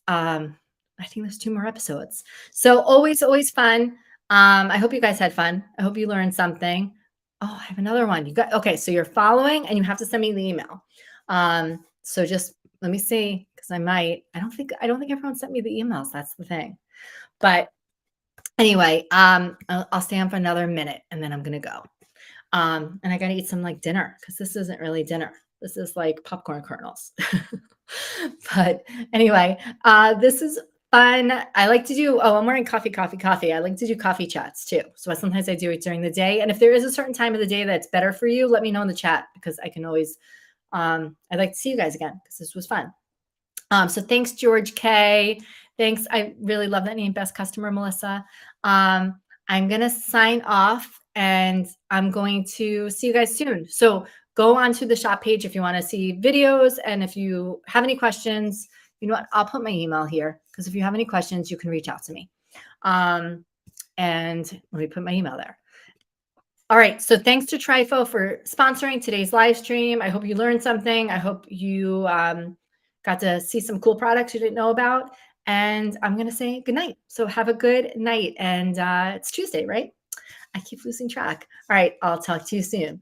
I think there's 2 more episodes. So always fun. I hope you guys had fun. I hope you learned something. Oh, I have another one. Okay. So you're following and you have to send me the email. So just let me see, because I don't think everyone sent me the emails. That's the thing. But anyway, I'll stay on for another minute and then I'm going to go. And I got to eat some like dinner because this isn't really dinner. This is like popcorn kernels. But anyway, this is fun. I like to do, I'm wearing coffee. I like to do coffee chats too. So sometimes I do it during the day. And if there is a certain time of the day that's better for you, let me know in the chat because I can always, I'd like to see you guys again because this was fun. So thanks, George K. Thanks. I really love that name, best customer, Melissa. I'm going to sign off and I'm going to see you guys soon. So go on to the shop page if you want to see videos. And if you have any questions, you know what, I'll put my email here because if you have any questions, you can reach out to me. And let me put my email there. All right. So thanks to Trifo for sponsoring today's live stream. I hope you learned something. I hope you got to see some cool products you didn't know about. And I'm going to say good night. So have a good night. And it's Tuesday, right? I keep losing track. All right. I'll talk to you soon.